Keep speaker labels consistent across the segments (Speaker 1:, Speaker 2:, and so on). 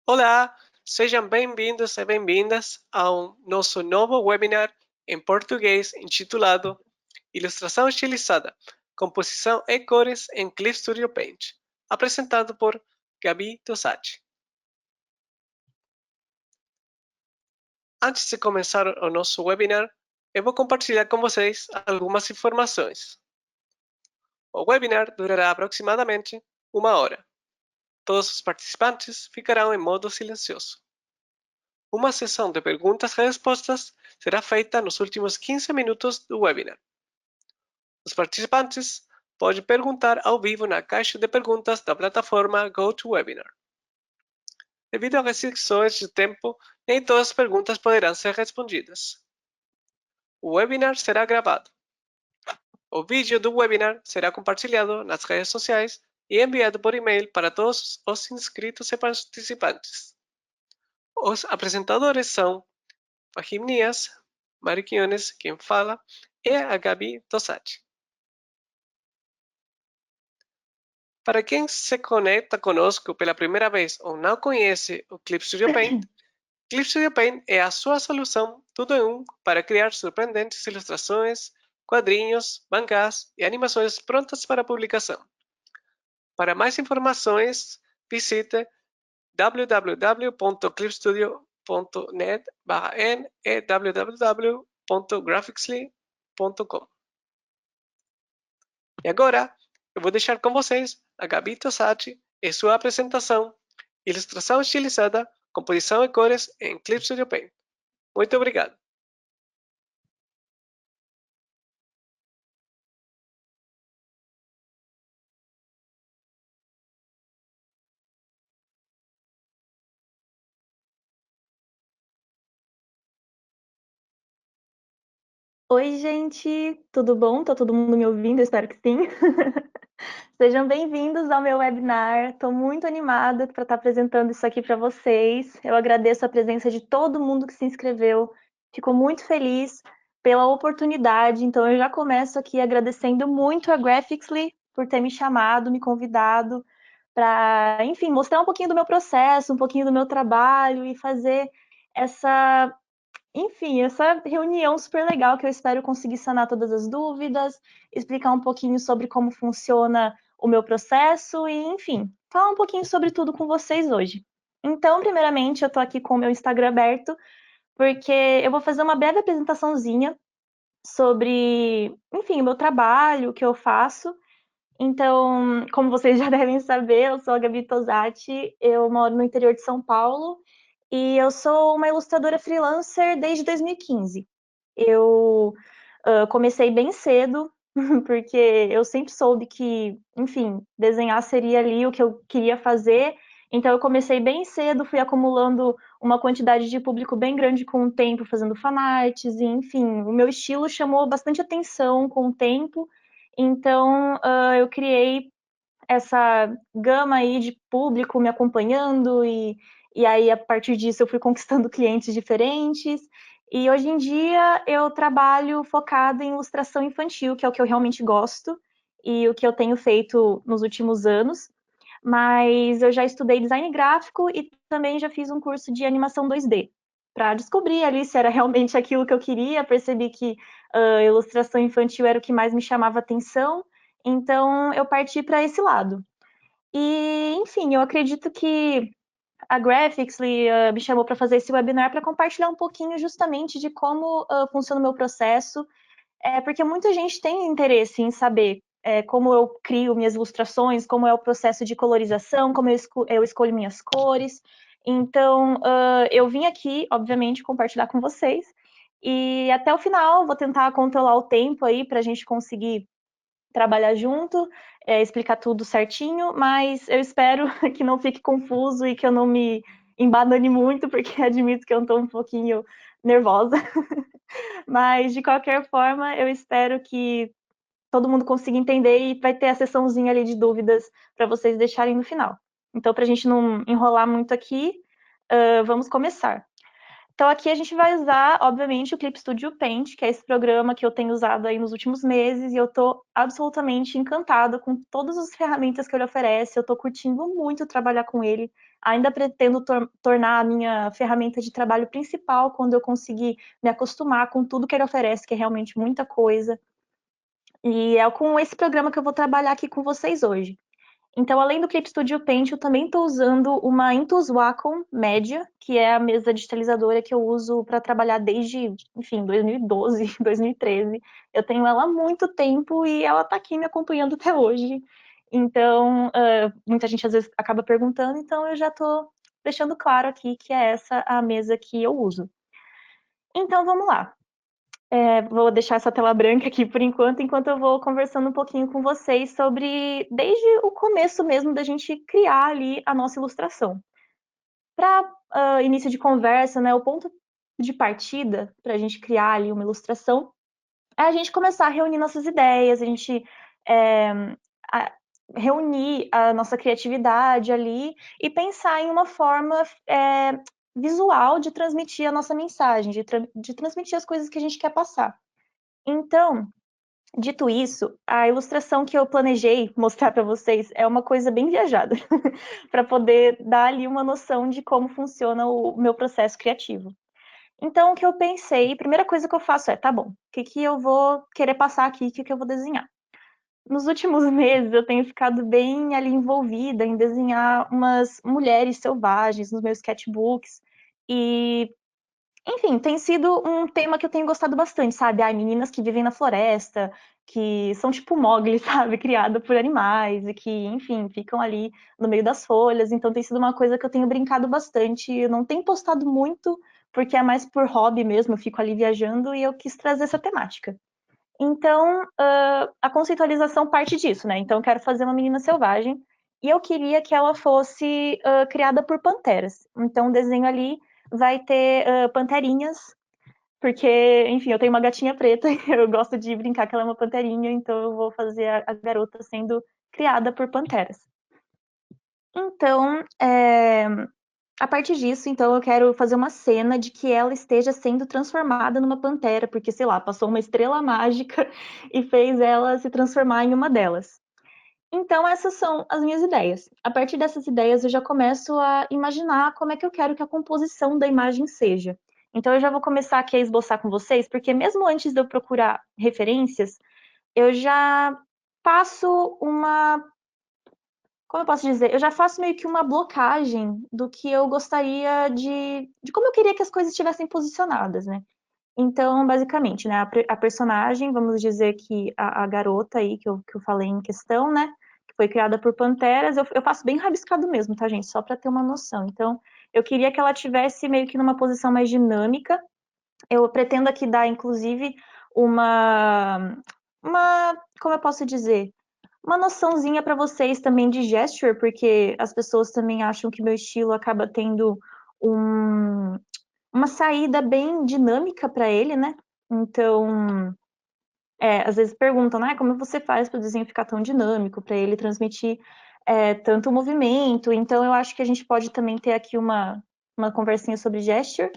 Speaker 1: Olá, sejam bem-vindos e bem-vindas ao nosso novo webinar em português intitulado Ilustração Estilizada, Composição e Cores em Clip Studio Paint, apresentado por Gabi Tosati. Antes de começar o nosso webinar, eu vou compartilhar com vocês algumas informações. O webinar durará aproximadamente 1 hora. Todos os participantes ficarão em modo silencioso. Uma sessão de perguntas e respostas será feita nos últimos 15 minutos do webinar. Os participantes podem perguntar ao vivo na caixa de perguntas da plataforma GoToWebinar. Devido a restrições de tempo, nem todas as perguntas poderão ser respondidas. O webinar será gravado. O vídeo do webinar será compartilhado nas redes sociais e enviado por e-mail para todos os inscritos e participantes. Os apresentadores são Fahim Nias, Mário Quinones, quem fala, e a Gabi Tosati. Para quem se conecta conosco pela primeira vez ou não conhece o Clip Studio Paint, Clip Studio Paint é a sua solução tudo em um para criar surpreendentes ilustrações, quadrinhos, mangás e animações prontas para publicação. Para mais informações, visite www.clipstudio.net/n e www.graphicsly.com. E agora, eu vou deixar com vocês a Gabi Tosati e sua apresentação Ilustração Estilizada, Composição e Cores em Clip Studio Paint. Muito obrigado.
Speaker 2: Oi, gente, tudo bom? Tá todo mundo me ouvindo? Eu espero que sim. Sejam bem-vindos ao meu webinar. Estou muito animada para estar apresentando isso aqui para vocês. Eu agradeço a presença de todo mundo que se inscreveu. Fico muito feliz pela oportunidade. Então, eu já começo aqui agradecendo muito a Graphicsly por ter me chamado, me convidado para, enfim, mostrar um pouquinho do meu processo, um pouquinho do meu trabalho e fazer essa reunião super legal que eu espero conseguir sanar todas as dúvidas, explicar um pouquinho sobre como funciona o meu processo e, enfim, falar um pouquinho sobre tudo com vocês hoje. Então, primeiramente, eu tô aqui com o meu Instagram aberto, porque eu vou fazer uma breve apresentaçãozinha sobre, enfim, o meu trabalho, o que eu faço. Então, como vocês já devem saber, eu sou a Gabi Tosati, eu moro no interior de São Paulo e eu sou uma ilustradora freelancer desde 2015. Eu comecei bem cedo, porque eu sempre soube que, enfim, desenhar seria ali o que eu queria fazer. Então, eu comecei bem cedo, fui acumulando uma quantidade de público bem grande com o tempo, fazendo fanarts, e, enfim, o meu estilo chamou bastante atenção com o tempo. Então, eu criei essa gama aí de público me acompanhando e aí a partir disso eu fui conquistando clientes diferentes e hoje em dia eu trabalho focado em ilustração infantil, que é o que eu realmente gosto e o que eu tenho feito nos últimos anos, mas eu já estudei design gráfico e também já fiz um curso de animação 2D para descobrir ali se era realmente aquilo que eu queria, percebi que ilustração infantil era o que mais me chamava atenção, então eu parti para esse lado. E, enfim, eu acredito que a Graphicsly me chamou para fazer esse webinar para compartilhar um pouquinho justamente de como funciona o meu processo, porque muita gente tem interesse em saber como eu crio minhas ilustrações, como é o processo de colorização, como eu escolho minhas cores. Então, eu vim aqui, obviamente, compartilhar com vocês. E até o final, vou tentar controlar o tempo aí para a gente conseguir trabalhar junto, explicar tudo certinho, mas eu espero que não fique confuso e que eu não me embanane muito, porque admito que eu estou um pouquinho nervosa. Mas, de qualquer forma, eu espero que todo mundo consiga entender e vai ter a sessãozinha ali de dúvidas para vocês deixarem no final. Então, para a gente não enrolar muito aqui, vamos começar. Então aqui a gente vai usar, obviamente, o Clip Studio Paint, que é esse programa que eu tenho usado aí nos últimos meses, e eu tô absolutamente encantada com todas as ferramentas que ele oferece, eu tô curtindo muito trabalhar com ele, ainda pretendo tornar a minha ferramenta de trabalho principal quando eu conseguir me acostumar com tudo que ele oferece, que é realmente muita coisa. E é com esse programa que eu vou trabalhar aqui com vocês hoje. Então, além do Clip Studio Paint, eu também estou usando uma Intuos Wacom média, que é a mesa digitalizadora que eu uso para trabalhar desde, enfim, 2012, 2013. Eu tenho ela há muito tempo e ela está aqui me acompanhando até hoje. Então, muita gente às vezes acaba perguntando, então eu já estou deixando claro aqui que é essa a mesa que eu uso. Então, vamos lá. Vou deixar essa tela branca aqui por enquanto eu vou conversando um pouquinho com vocês sobre, desde o começo mesmo, da gente criar ali a nossa ilustração. Para início de conversa, né, o ponto de partida para a gente criar ali uma ilustração é a gente começar a reunir nossas ideias, a gente é, a, reunir a nossa criatividade ali e pensar em uma forma visual de transmitir a nossa mensagem, de transmitir as coisas que a gente quer passar. Então, dito isso, a ilustração que eu planejei mostrar para vocês é uma coisa bem viajada, para poder dar ali uma noção de como funciona o meu processo criativo. Então, o que eu pensei, a primeira coisa que eu faço é, tá bom, o que, que eu vou querer passar aqui, o que, que eu vou desenhar? Nos últimos meses, eu tenho ficado bem ali envolvida em desenhar umas mulheres selvagens nos meus sketchbooks, e enfim, tem sido um tema que eu tenho gostado bastante, sabe? Ai, meninas que vivem na floresta, que são tipo Mowgli, sabe? Criada por animais e que, enfim, ficam ali no meio das folhas. Então tem sido uma coisa que eu tenho brincado bastante. Eu não tenho postado muito, porque é mais por hobby mesmo, eu fico ali viajando e eu quis trazer essa temática. Então, a conceitualização parte disso, né? Então, eu quero fazer uma menina selvagem e eu queria que ela fosse criada por panteras. Então, o desenho ali vai ter panterinhas, porque, enfim, eu tenho uma gatinha preta e eu gosto de brincar que ela é uma panterinha, então eu vou fazer a garota sendo criada por panteras. Então, a partir disso, então, eu quero fazer uma cena de que ela esteja sendo transformada numa pantera, porque, sei lá, passou uma estrela mágica e fez ela se transformar em uma delas. Então, essas são as minhas ideias. A partir dessas ideias, eu já começo a imaginar como é que eu quero que a composição da imagem seja. Então, eu já vou começar aqui a esboçar com vocês, porque mesmo antes de eu procurar referências, eu já faço uma, como eu posso dizer? Eu já faço meio que uma blocagem do que eu gostaria de como eu queria que as coisas estivessem posicionadas, né? Então, basicamente, né, a personagem, vamos dizer que a garota aí que eu falei em questão, né, que foi criada por panteras, eu faço bem rabiscado mesmo, tá, gente? Só para ter uma noção. Então, eu queria que ela tivesse meio que numa posição mais dinâmica. Eu pretendo aqui dar, inclusive, como eu posso dizer? Uma noçãozinha para vocês também de gesture, porque as pessoas também acham que meu estilo acaba tendo um, uma saída bem dinâmica para ele, né? Então, às vezes perguntam, né, como você faz para o desenho ficar tão dinâmico, para ele transmitir tanto movimento. Então, eu acho que a gente pode também ter aqui uma conversinha sobre gesture.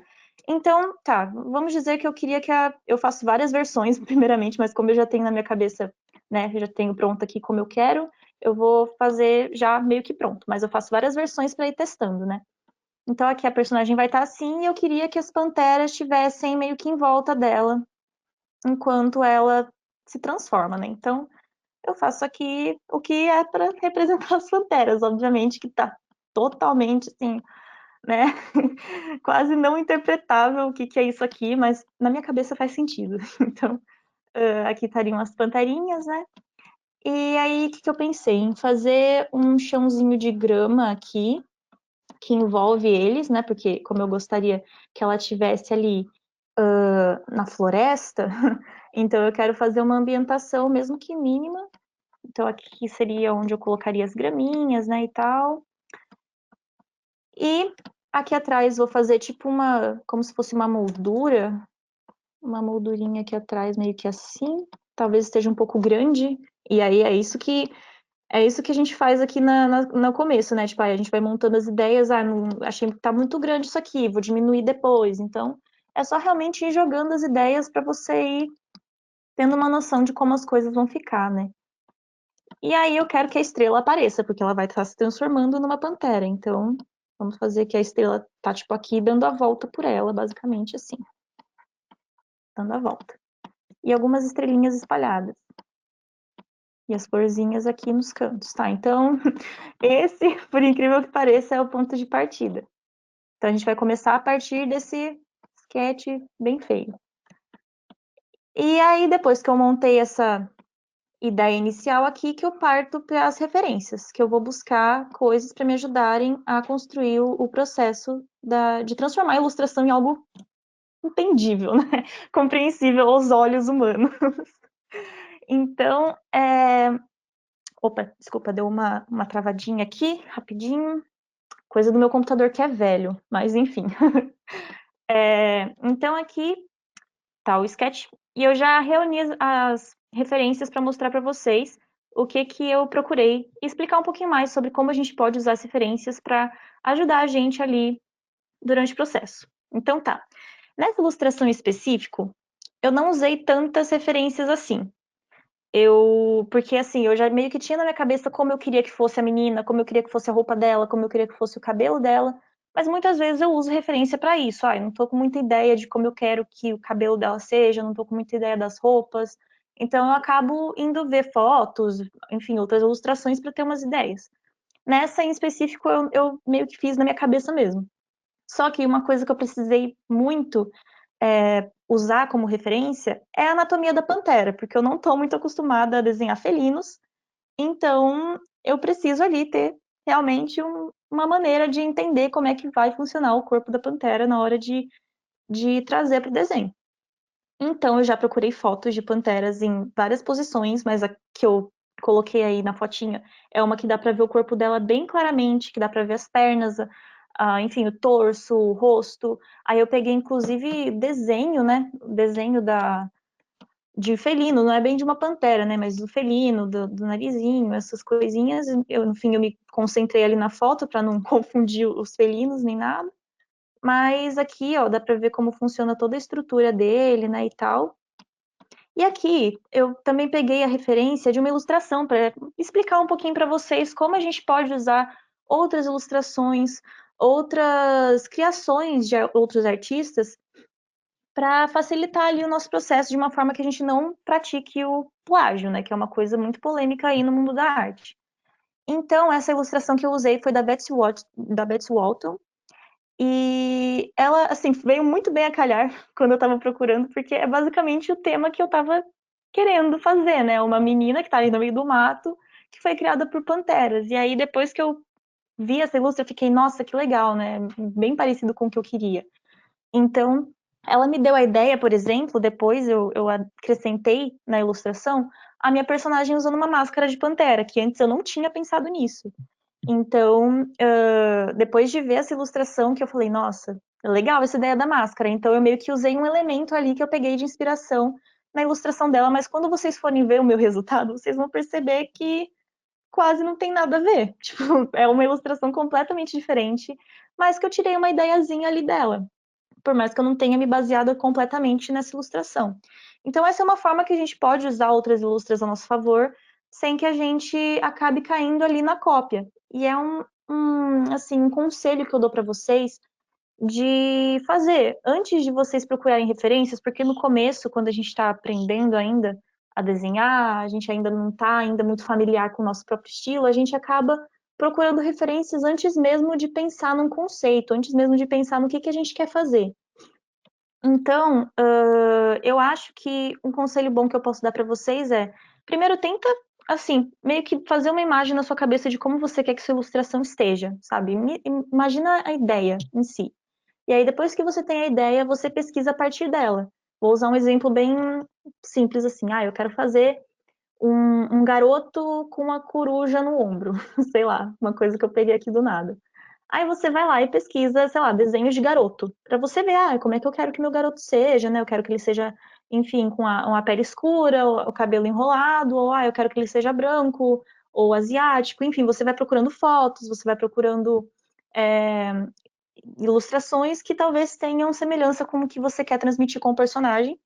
Speaker 2: Então, tá, vamos dizer que eu queria que eu faço várias versões, primeiramente, mas como eu já tenho na minha cabeça, né, eu já tenho pronto aqui como eu quero, eu vou fazer já meio que pronto, mas eu faço várias versões para ir testando, né? Então aqui a personagem vai estar assim, e eu queria que as panteras estivessem meio que em volta dela, enquanto ela se transforma, né? Então eu faço aqui o que é para representar as panteras, obviamente, que tá totalmente assim, né? Quase não interpretável o que, que é isso aqui, mas na minha cabeça faz sentido. Então, aqui estariam as panterinhas, né? E aí, o que, que eu pensei? Em fazer um chãozinho de grama aqui, que envolve eles, né? Porque como eu gostaria que ela tivesse ali na floresta, então eu quero fazer uma ambientação, mesmo que mínima. Então aqui seria onde eu colocaria as graminhas, né, e tal. E aqui atrás vou fazer tipo como se fosse uma moldurinha aqui atrás, meio que assim. Talvez esteja um pouco grande. E aí é isso que É isso que a gente faz aqui no começo, né? Tipo, aí a gente vai montando as ideias, não, achei que tá muito grande isso aqui, vou diminuir depois. Então, é só realmente ir jogando as ideias para você ir tendo uma noção de como as coisas vão ficar, né? E aí eu quero que a estrela apareça, porque ela vai estar se transformando numa pantera. Então, vamos fazer que a estrela tá, tipo, aqui dando a volta por ela, basicamente assim. Dando a volta. E algumas estrelinhas espalhadas. E as florzinhas aqui nos cantos, tá? Então, esse, por incrível que pareça, é o ponto de partida. Então, a gente vai começar a partir desse sketch bem feio. E aí, depois que eu montei essa ideia inicial aqui, que eu parto para as referências, que eu vou buscar coisas para me ajudarem a construir o processo de transformar a ilustração em algo entendível, né? Compreensível aos olhos humanos. Então, opa, desculpa, deu uma travadinha aqui, rapidinho. Coisa do meu computador que é velho, mas enfim. Então aqui tá o sketch e eu já reuni as referências para mostrar para vocês o que eu procurei e explicar um pouquinho mais sobre como a gente pode usar as referências para ajudar a gente ali durante o processo. Então tá. Nessa ilustração em específico, eu não usei tantas referências assim. Porque assim, eu já meio que tinha na minha cabeça como eu queria que fosse a menina, como eu queria que fosse a roupa dela, como eu queria que fosse o cabelo dela, mas muitas vezes eu uso referência para isso. Eu não tô com muita ideia de como eu quero que o cabelo dela seja, eu não tô com muita ideia das roupas. Então eu acabo indo ver fotos, enfim, outras ilustrações para ter umas ideias. Nessa em específico eu meio que fiz na minha cabeça mesmo. Só que uma coisa que eu precisei muito usar como referência é a anatomia da pantera, porque eu não estou muito acostumada a desenhar felinos, então eu preciso ali ter realmente uma maneira de entender como é que vai funcionar o corpo da pantera na hora de trazer para o desenho. Então eu já procurei fotos de panteras em várias posições, mas a que eu coloquei aí na fotinha é uma que dá para ver o corpo dela bem claramente, que dá para ver as pernas, enfim, o torso, o rosto. Aí eu peguei inclusive desenho, né? Desenho de felino, não é bem de uma pantera, né? Mas do felino, do narizinho, essas coisinhas. Enfim, eu me concentrei ali na foto para não confundir os felinos nem nada. Mas aqui, ó, dá para ver como funciona toda a estrutura dele, né, e tal. E aqui eu também peguei a referência de uma ilustração para explicar um pouquinho para vocês como a gente pode usar outras ilustrações, outras criações de outros artistas para facilitar ali o nosso processo de uma forma que a gente não pratique o plágio, né, que é uma coisa muito polêmica aí no mundo da arte. Então, essa ilustração que eu usei foi da Betsy Walton, e ela, assim, veio muito bem a calhar quando eu estava procurando, porque é basicamente o tema que eu estava querendo fazer, né? Uma menina que está ali no meio do mato, que foi criada por panteras. E aí, depois que eu vi essa ilustra, eu fiquei, nossa, que legal, né? Bem parecido com o que eu queria. Então, ela me deu a ideia, por exemplo, depois eu acrescentei na ilustração a minha personagem usando uma máscara de pantera, que antes eu não tinha pensado nisso. Então, depois de ver essa ilustração, que eu falei, nossa, legal essa ideia da máscara. Então, eu meio que usei um elemento ali que eu peguei de inspiração na ilustração dela, mas quando vocês forem ver o meu resultado, vocês vão perceber que quase não tem nada a ver. Tipo, é uma ilustração completamente diferente, mas que eu tirei uma ideiazinha ali dela, por mais que eu não tenha me baseado completamente nessa ilustração. Então, essa é uma forma que a gente pode usar outras ilustras a nosso favor, sem que a gente acabe caindo ali na cópia. E é assim, um conselho que eu dou para vocês de fazer antes de vocês procurarem referências, porque no começo, quando a gente está aprendendo ainda a desenhar, a gente ainda não está ainda muito familiar com o nosso próprio estilo, a gente acaba procurando referências antes mesmo de pensar num conceito, antes mesmo de pensar no que a gente quer fazer. Então, eu acho que um conselho bom que eu posso dar para vocês é, primeiro tenta, assim, meio que fazer uma imagem na sua cabeça de como você quer que sua ilustração esteja, sabe? Imagina a ideia em si. E aí, depois que você tem a ideia, você pesquisa a partir dela. Vou usar um exemplo bem simples assim. Eu quero fazer um garoto com uma coruja no ombro. Sei lá, uma coisa que eu peguei aqui do nada. Aí você vai lá e pesquisa, sei lá, desenhos de garoto, para você ver, como é que eu quero que meu garoto seja, né? Eu quero que ele seja, enfim, com uma pele escura, o cabelo enrolado, ou eu quero que ele seja branco, ou asiático, enfim, você vai procurando fotos, você vai procurando ilustrações que talvez tenham semelhança com o que você quer transmitir com o personagem.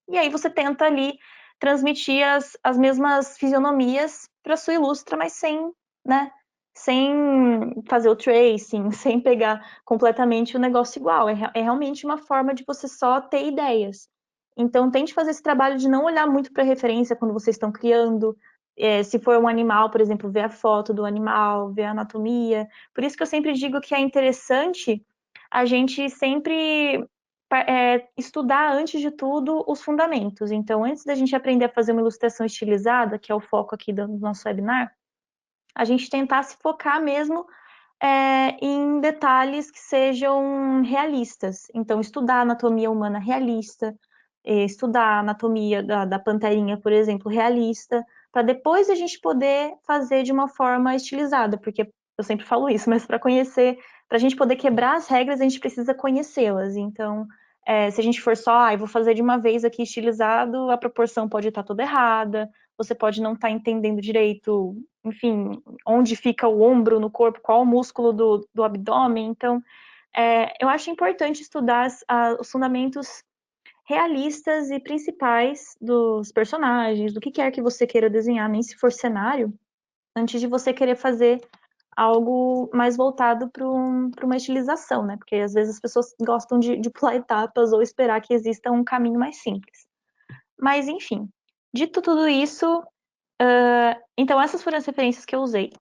Speaker 2: E aí você tenta ali transmitir as mesmas fisionomias para sua ilustra, mas sem, né, sem fazer o tracing, sem pegar completamente o negócio igual. É realmente uma forma de você só ter ideias. Então, tente fazer esse trabalho de não olhar muito para referência quando vocês estão criando. Se for um animal, por exemplo, ver a foto do animal, ver a anatomia. Por isso que eu sempre digo que é interessante a gente sempre estudar, antes de tudo, os fundamentos. Então, antes da gente aprender a fazer uma ilustração estilizada, que é o foco aqui do nosso webinar, a gente tentar se focar mesmo em detalhes que sejam realistas. Então, estudar a anatomia humana realista, estudar a anatomia da panterinha, por exemplo, realista, para depois a gente poder fazer de uma forma estilizada, porque eu sempre falo isso, mas para conhecer, para a gente poder quebrar as regras, a gente precisa conhecê-las. Então, se a gente for só, vou fazer de uma vez aqui estilizado, a proporção pode estar toda errada, você pode não estar entendendo direito, enfim, onde fica o ombro no corpo, qual o músculo do abdômen. Então, eu acho importante estudar os fundamentos realistas e principais dos personagens, do que quer que você queira desenhar, nem se for cenário, antes de você querer fazer algo mais voltado para uma estilização, né? Porque às vezes as pessoas gostam de pular etapas ou esperar que exista um caminho mais simples. Mas, enfim, dito tudo isso, então essas foram as referências que eu usei.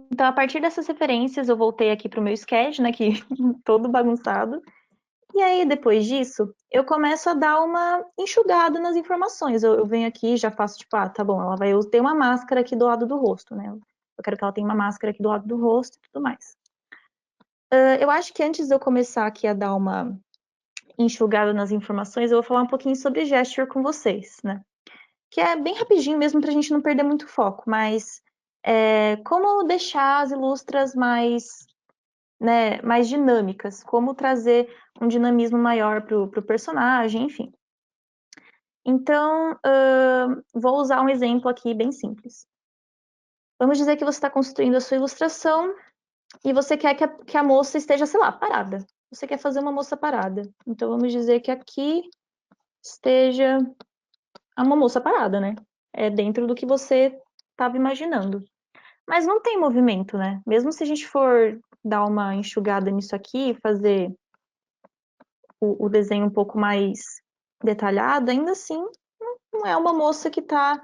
Speaker 2: Então, a partir dessas referências, eu voltei aqui para o meu sketch, né, que todo bagunçado. E aí, depois disso, eu começo a dar uma enxugada nas informações. Eu venho aqui e já faço, tipo, tá bom, ela vai ter uma máscara aqui do lado do rosto, né? Eu quero que ela tenha uma máscara aqui do lado do rosto e tudo mais. Eu acho que antes de eu começar aqui a dar uma enxugada nas informações, eu vou falar um pouquinho sobre gesture com vocês, né? Que é bem rapidinho mesmo para a gente não perder muito foco, mas como deixar as ilustras mais, né, mais dinâmicas, como trazer um dinamismo maior para o personagem, enfim. Então, vou usar um exemplo aqui bem simples. Vamos dizer que você está construindo a sua ilustração e você quer que a moça esteja, sei lá, parada. Você quer fazer uma moça parada. Então, vamos dizer que aqui esteja uma moça parada, né? É dentro do que você estava imaginando. Mas não tem movimento, né? Mesmo se a gente for dar uma enxugada nisso aqui, fazer o desenho um pouco mais detalhado, ainda assim não é uma moça que está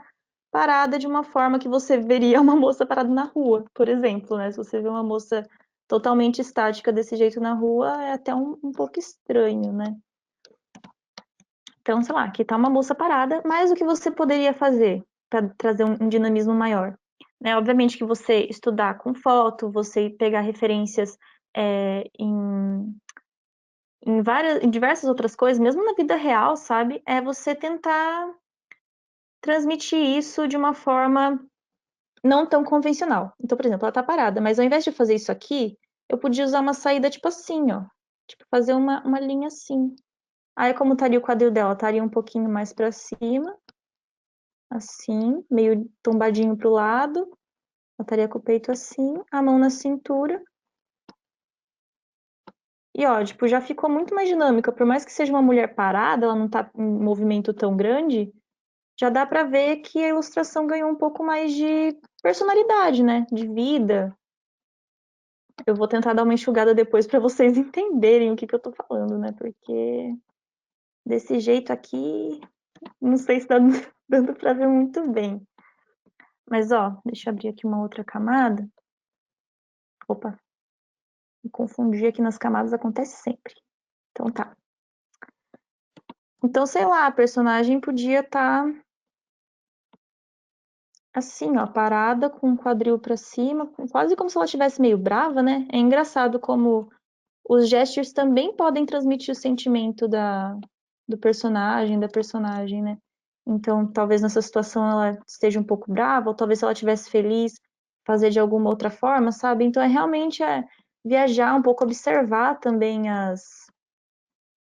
Speaker 2: parada de uma forma que você veria uma moça parada na rua, por exemplo, né? Se você vê uma moça totalmente estática desse jeito na rua, é até um pouco estranho, né? Então, sei lá, aqui está uma moça parada, mas o que você poderia fazer para trazer um dinamismo maior? Né? Obviamente que você estudar com foto, você pegar referências em diversas outras coisas, mesmo na vida real, sabe? É você tentar transmitir isso de uma forma não tão convencional. Então, por exemplo, ela tá parada, mas ao invés de fazer isso aqui, eu podia usar uma saída tipo assim, ó. Tipo, fazer uma linha assim. Aí, como estaria o quadril dela? Estaria um pouquinho mais para cima, assim, meio tombadinho pro lado. Ela estaria com o peito assim, a mão na cintura. E ó, tipo, já ficou muito mais dinâmica. Por mais que seja uma mulher parada, ela não tá em movimento tão grande, já dá pra ver que a ilustração ganhou um pouco mais de personalidade, né? De vida. Eu vou tentar dar uma enxugada depois pra vocês entenderem o que eu tô falando, né? Porque desse jeito aqui, não sei se tá dando pra ver muito bem. Mas ó, deixa eu abrir aqui uma outra camada. Opa, me confundir aqui nas camadas acontece sempre. Então tá. Então, sei lá, a personagem podia estar assim, ó, parada com o quadril para cima, quase como se ela estivesse meio brava, né? É engraçado como os gestures também podem transmitir o sentimento do personagem, da personagem, né? Então, talvez nessa situação ela esteja um pouco brava, ou talvez se ela estivesse feliz, fazer de alguma outra forma, sabe? Então, realmente viajar um pouco, observar também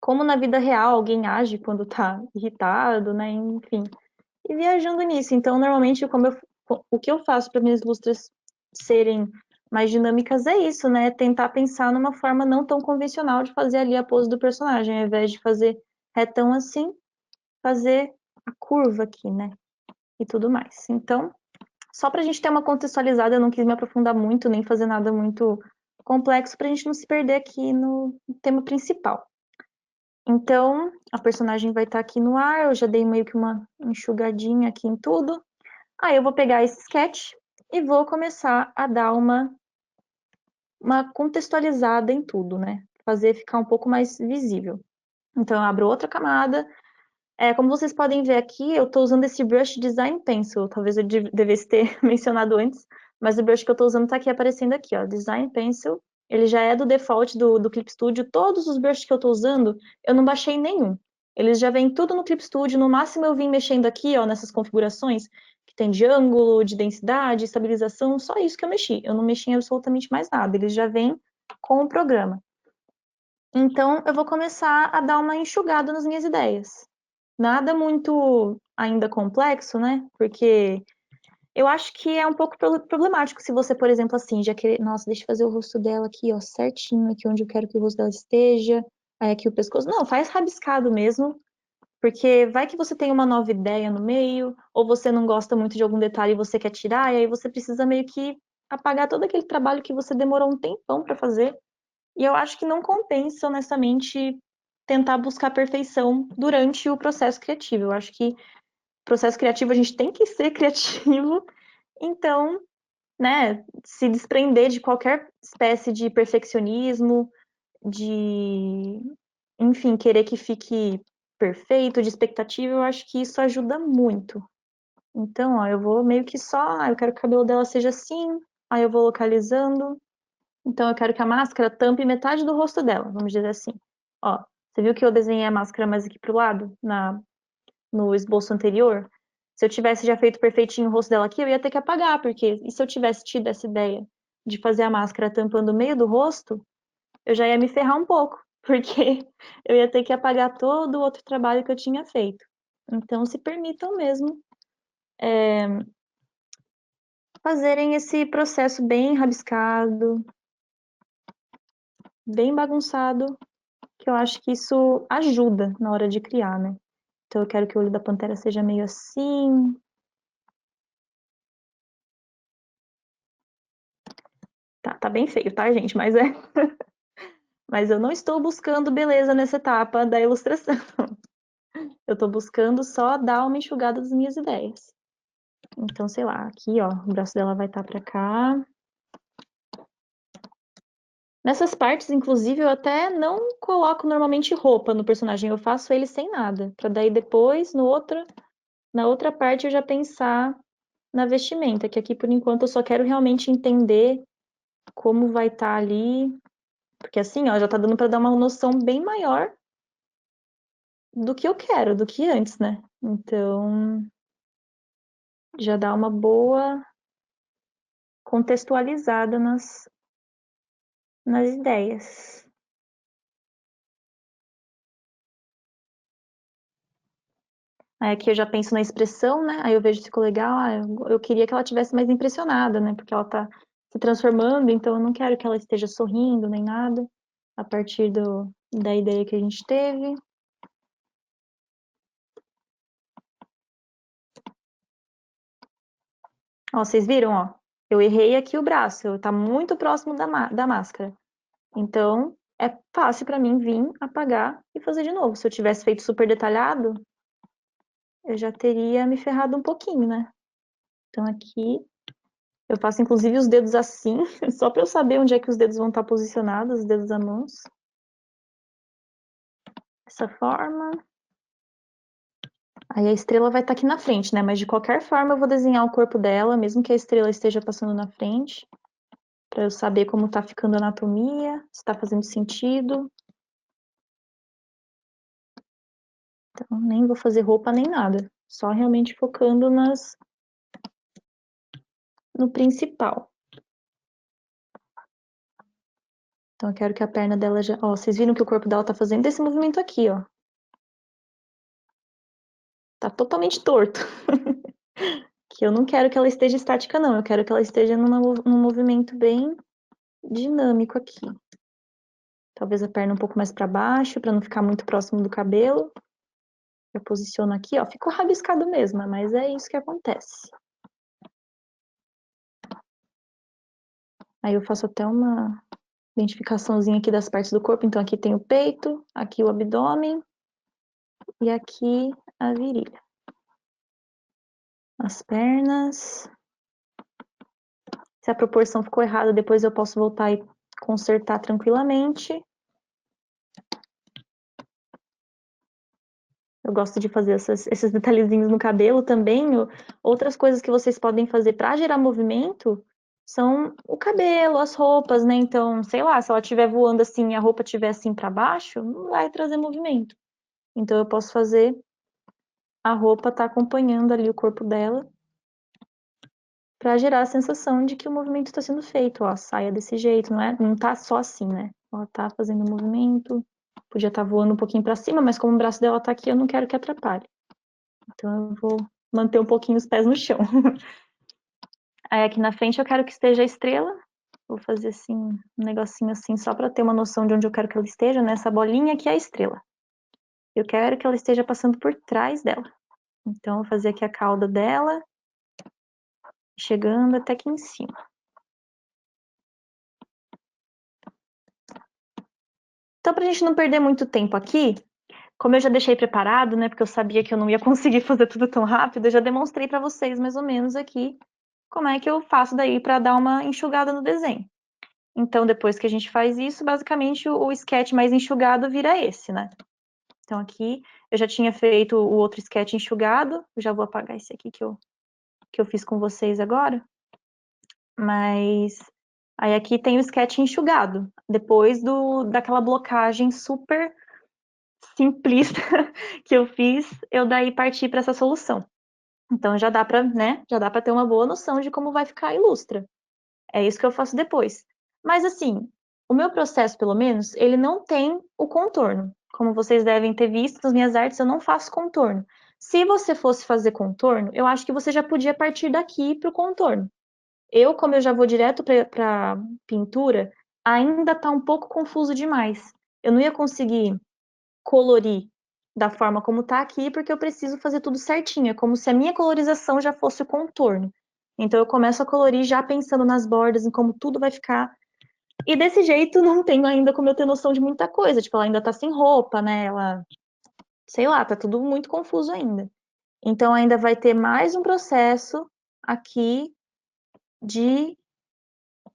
Speaker 2: como na vida real alguém age quando tá irritado, né? Enfim, e viajando nisso. Então, normalmente, o que eu faço para minhas lustras serem mais dinâmicas é isso, né? Tentar pensar numa forma não tão convencional de fazer ali a pose do personagem, ao invés de fazer retão assim, fazer a curva aqui, né? E tudo mais. Então, só para a gente ter uma contextualizada, eu não quis me aprofundar muito, nem fazer nada muito complexo, para a gente não se perder aqui no tema principal. Então, a personagem vai estar aqui no ar, eu já dei meio que uma enxugadinha aqui em tudo. Aí eu vou pegar esse sketch e vou começar a dar uma contextualizada em tudo, né? Fazer ficar um pouco mais visível. Então, eu abro outra camada. Como vocês podem ver aqui, eu estou usando esse Brush Design Pencil. Talvez eu devesse ter mencionado antes, mas o brush que eu estou usando está aqui aparecendo aqui, ó, Design Pencil. Ele já é do default do Clip Studio. Todos os brushes que eu estou usando, eu não baixei nenhum. Eles já vêm tudo no Clip Studio. No máximo eu vim mexendo aqui, ó, nessas configurações que tem de ângulo, de densidade, estabilização, só isso que eu mexi. Eu não mexi em absolutamente mais nada. Eles já vêm com o programa. Então, eu vou começar a dar uma enxugada nas minhas ideias. Nada muito ainda complexo, né? Porque eu acho que é um pouco problemático se você, por exemplo, assim, já querer, nossa, deixa eu fazer o rosto dela aqui, ó, certinho, aqui onde eu quero que o rosto dela esteja, aí aqui o pescoço. Não, faz rabiscado mesmo, porque vai que você tem uma nova ideia no meio, ou você não gosta muito de algum detalhe e você quer tirar, e aí você precisa meio que apagar todo aquele trabalho que você demorou um tempão para fazer. E eu acho que não compensa, honestamente, tentar buscar perfeição durante o processo criativo. Eu acho que processo criativo a gente tem que ser criativo, então, né, se desprender de qualquer espécie de perfeccionismo, de, enfim, querer que fique perfeito, de expectativa, eu acho que isso ajuda muito. Então, ó, eu vou meio que só, eu quero que o cabelo dela seja assim, aí eu vou localizando. Então, eu quero que a máscara tampe metade do rosto dela, vamos dizer assim. Ó, você viu que eu desenhei a máscara mais aqui pro lado, no esboço anterior? Se eu tivesse já feito perfeitinho o rosto dela aqui, eu ia ter que apagar, porque e se eu tivesse tido essa ideia de fazer a máscara tampando o meio do rosto, eu já ia me ferrar um pouco, porque eu ia ter que apagar todo o outro trabalho que eu tinha feito. Então, se permitam mesmo fazerem esse processo bem rabiscado, bem bagunçado, que eu acho que isso ajuda na hora de criar, né? Então eu quero que o olho da pantera seja meio assim. Tá bem feio, tá, gente? Mas mas eu não estou buscando beleza nessa etapa da ilustração. Eu estou buscando só dar uma enxugada das minhas ideias. Então, sei lá, aqui, ó, o braço dela vai estar pra cá. Nessas partes, inclusive, eu até não coloco normalmente roupa no personagem, eu faço ele sem nada, pra daí depois, na outra parte, eu já pensar na vestimenta, que aqui por enquanto eu só quero realmente entender como vai estar ali, porque assim, ó, já tá dando para dar uma noção bem maior do que eu quero, do que antes, né? Então, já dá uma boa contextualizada nas ideias. Aí aqui eu já penso na expressão, né? Aí eu vejo se ficou legal. Eu queria que ela tivesse mais impressionada, né? Porque ela tá se transformando, então eu não quero que ela esteja sorrindo nem nada a partir da ideia que a gente teve. Ó, vocês viram, ó? Eu errei aqui o braço, tá muito próximo da máscara. Então, é fácil para mim vir, apagar e fazer de novo. Se eu tivesse feito super detalhado, eu já teria me ferrado um pouquinho, né? Então aqui eu faço inclusive os dedos assim, só para eu saber onde é que os dedos vão estar posicionados, os dedos da mão. Dessa forma. Aí a estrela vai estar aqui na frente, né? Mas de qualquer forma eu vou desenhar o corpo dela, mesmo que a estrela esteja passando na frente, para eu saber como tá ficando a anatomia, se tá fazendo sentido. Então, nem vou fazer roupa nem nada. Só realmente focando no principal. Então, eu quero que a perna dela já... Ó, vocês viram que o corpo dela tá fazendo esse movimento aqui, ó. Tá totalmente torto. Que eu não quero que ela esteja estática, não. Eu quero que ela esteja num movimento bem dinâmico aqui. Talvez a perna um pouco mais para baixo, para não ficar muito próximo do cabelo. Eu posiciono aqui, ó. Ficou rabiscado mesmo, mas é isso que acontece. Aí eu faço até uma identificaçãozinha aqui das partes do corpo. Então aqui tem o peito, aqui o abdômen e aqui a virilha. As pernas. Se a proporção ficou errada, depois eu posso voltar e consertar tranquilamente. Eu gosto de fazer esses detalhezinhos no cabelo também. Outras coisas que vocês podem fazer para gerar movimento são o cabelo, as roupas, né? Então, sei lá, se ela estiver voando assim e a roupa estiver assim para baixo, não vai trazer movimento. Então, eu posso fazer a roupa tá acompanhando ali o corpo dela para gerar a sensação de que o movimento está sendo feito. Ó, a saia desse jeito, não é? Não tá só assim, né? Ela tá fazendo o movimento. Podia estar voando um pouquinho para cima, mas como o braço dela tá aqui, eu não quero que atrapalhe. Então eu vou manter um pouquinho os pés no chão. Aí aqui na frente eu quero que esteja a estrela. Vou fazer assim, um negocinho assim, só para ter uma noção de onde eu quero que ela esteja. Nessa bolinha aqui é a estrela. Eu quero que ela esteja passando por trás dela. Então eu vou fazer aqui a cauda dela, chegando até aqui em cima. Então, pra gente não perder muito tempo aqui, como eu já deixei preparado, né, porque eu sabia que eu não ia conseguir fazer tudo tão rápido, eu já demonstrei para vocês mais ou menos aqui como é que eu faço daí para dar uma enxugada no desenho. Então, depois que a gente faz isso, basicamente o sketch mais enxugado vira esse, né? Então, aqui eu já tinha feito o outro sketch enxugado, eu já vou apagar esse aqui que eu fiz com vocês agora. Mas aí aqui tem o sketch enxugado, depois daquela blocagem super simplista que eu fiz, eu daí parti para essa solução. Então já dá para, né, já dá para ter uma boa noção de como vai ficar a ilustra. É isso que eu faço depois. Mas assim, o meu processo, pelo menos, ele não tem o contorno. Como vocês devem ter visto nas minhas artes, eu não faço contorno. Se você fosse fazer contorno, eu acho que você já podia partir daqui para o contorno. Como eu já vou direto para pintura, ainda está um pouco confuso demais. Eu não ia conseguir colorir da forma como tá aqui, porque eu preciso fazer tudo certinho. É como se a minha colorização já fosse o contorno. Então eu começo a colorir já pensando nas bordas, em como tudo vai ficar. E desse jeito não tenho ainda como eu ter noção de muita coisa. Tipo, ela ainda tá sem roupa, né? Ela, sei lá, tá tudo muito confuso ainda. Então ainda vai ter mais um processo aqui de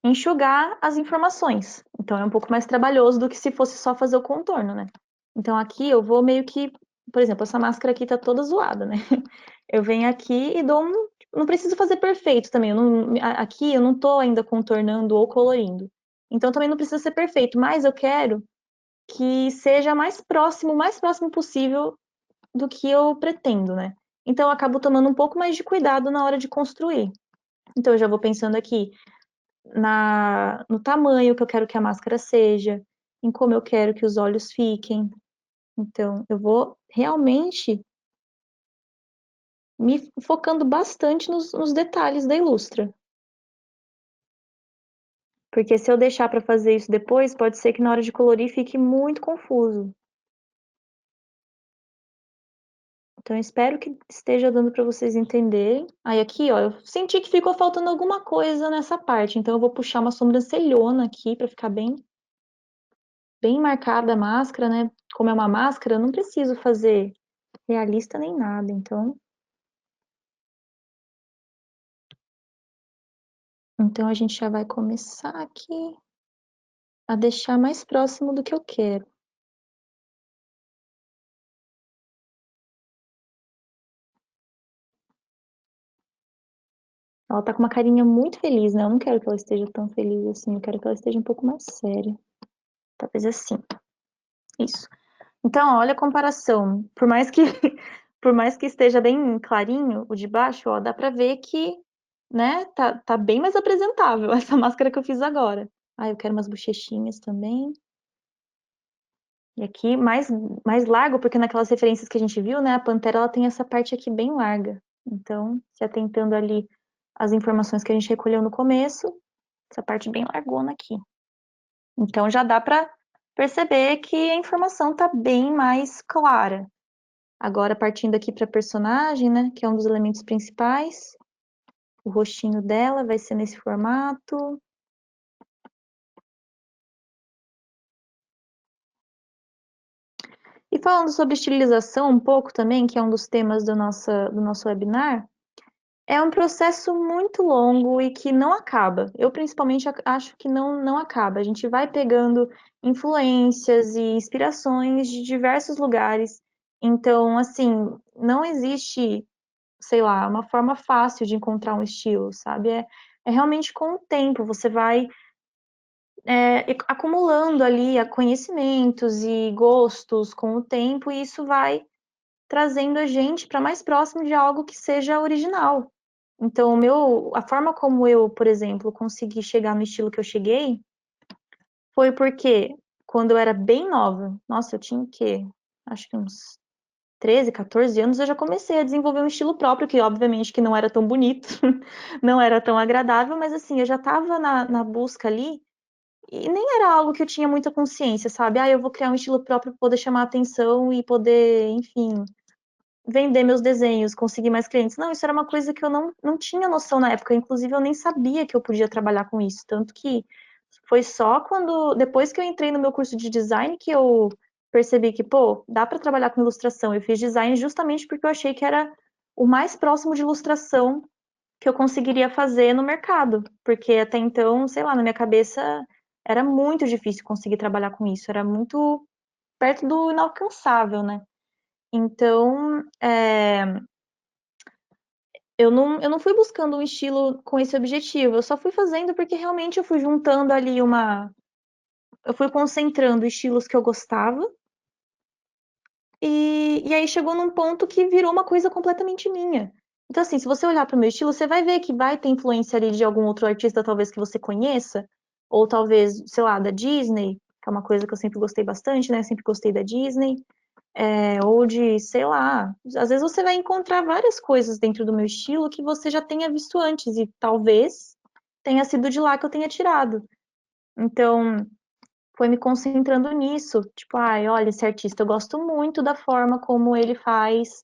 Speaker 2: enxugar as informações. Então é um pouco mais trabalhoso do que se fosse só fazer o contorno, né? Então aqui eu vou meio que, por exemplo, essa máscara aqui tá toda zoada, né? Eu venho aqui e dou um. Não preciso fazer perfeito também. Aqui eu não tô ainda contornando ou colorindo. Então também não precisa ser perfeito, mas eu quero que seja o mais próximo possível do que eu pretendo, né? Então eu acabo tomando um pouco mais de cuidado na hora de construir. Então eu já vou pensando aqui no tamanho que eu quero que a máscara seja, em como eu quero que os olhos fiquem. Então, eu vou realmente me focando bastante nos detalhes da ilustra. Porque se eu deixar para fazer isso depois, pode ser que na hora de colorir fique muito confuso. Então, eu espero que esteja dando para vocês entenderem. Aí aqui, ó, eu senti que ficou faltando alguma coisa nessa parte. Então, eu vou puxar uma sobrancelhona aqui para ficar bem marcada a máscara, né? Como é uma máscara, eu não preciso fazer realista nem nada, então a gente já vai começar aqui a deixar mais próximo do que eu quero. Ela tá com uma carinha muito feliz, né? Eu não quero que ela esteja tão feliz assim, eu quero que ela esteja um pouco mais séria. Talvez assim. Isso. Então, olha a comparação. Por mais que esteja bem clarinho o de baixo, ó, dá pra ver que, né, tá bem mais apresentável essa máscara que eu fiz agora. Ah, eu quero umas bochechinhas também. E aqui mais largo, porque naquelas referências que a gente viu, né, a pantera ela tem essa parte aqui bem larga. Então, se atentando ali às informações que a gente recolheu no começo, essa parte bem largona aqui. Então, já dá para perceber que a informação está bem mais clara. Agora, partindo aqui para a personagem, né, que é um dos elementos principais, o rostinho dela vai ser nesse formato. E falando sobre estilização um pouco também, que é um dos temas do nosso webinar, é um processo muito longo e que não acaba. Eu, principalmente, acho que não acaba. A gente vai pegando influências e inspirações de diversos lugares. Então, assim, não existe, sei lá, uma forma fácil de encontrar um estilo, sabe? É realmente com o tempo. Você vai acumulando ali conhecimentos e gostos com o tempo, e isso vai trazendo a gente para mais próximo de algo que seja original. Então, a forma como eu, por exemplo, consegui chegar no estilo que eu cheguei foi porque quando eu era bem nova, nossa, eu tinha o quê? Acho que uns 13, 14 anos, eu já comecei a desenvolver um estilo próprio, que obviamente que não era tão bonito, não era tão agradável, mas assim, eu já estava na busca ali e nem era algo que eu tinha muita consciência, sabe? Ah, eu vou criar um estilo próprio para poder chamar atenção e poder, enfim, vender meus desenhos, conseguir mais clientes. Não, isso era uma coisa que eu não tinha noção na época. Inclusive, eu nem sabia que eu podia trabalhar com isso. Tanto que foi só depois que eu entrei no meu curso de design, que eu percebi que, pô, dá para trabalhar com ilustração. Eu fiz design justamente porque eu achei que era o mais próximo de ilustração que eu conseguiria fazer no mercado. Porque até então, sei lá, na minha cabeça era muito difícil conseguir trabalhar com isso. Era muito perto do inalcançável, né? Então, eu não fui buscando um estilo com esse objetivo, eu só fui fazendo porque realmente eu fui juntando ali eu fui concentrando estilos que eu gostava, e aí chegou num ponto que virou uma coisa completamente minha. Então, assim, se você olhar para o meu estilo, você vai ver que vai ter influência ali de algum outro artista, talvez que você conheça, ou talvez, sei lá, da Disney, que é uma coisa que eu sempre gostei bastante, né? Sempre gostei da Disney. Ou de, sei lá, às vezes você vai encontrar várias coisas dentro do meu estilo que você já tenha visto antes e talvez tenha sido de lá que eu tenha tirado. Então, foi me concentrando nisso, tipo, ai, olha, esse artista, eu gosto muito da forma como ele faz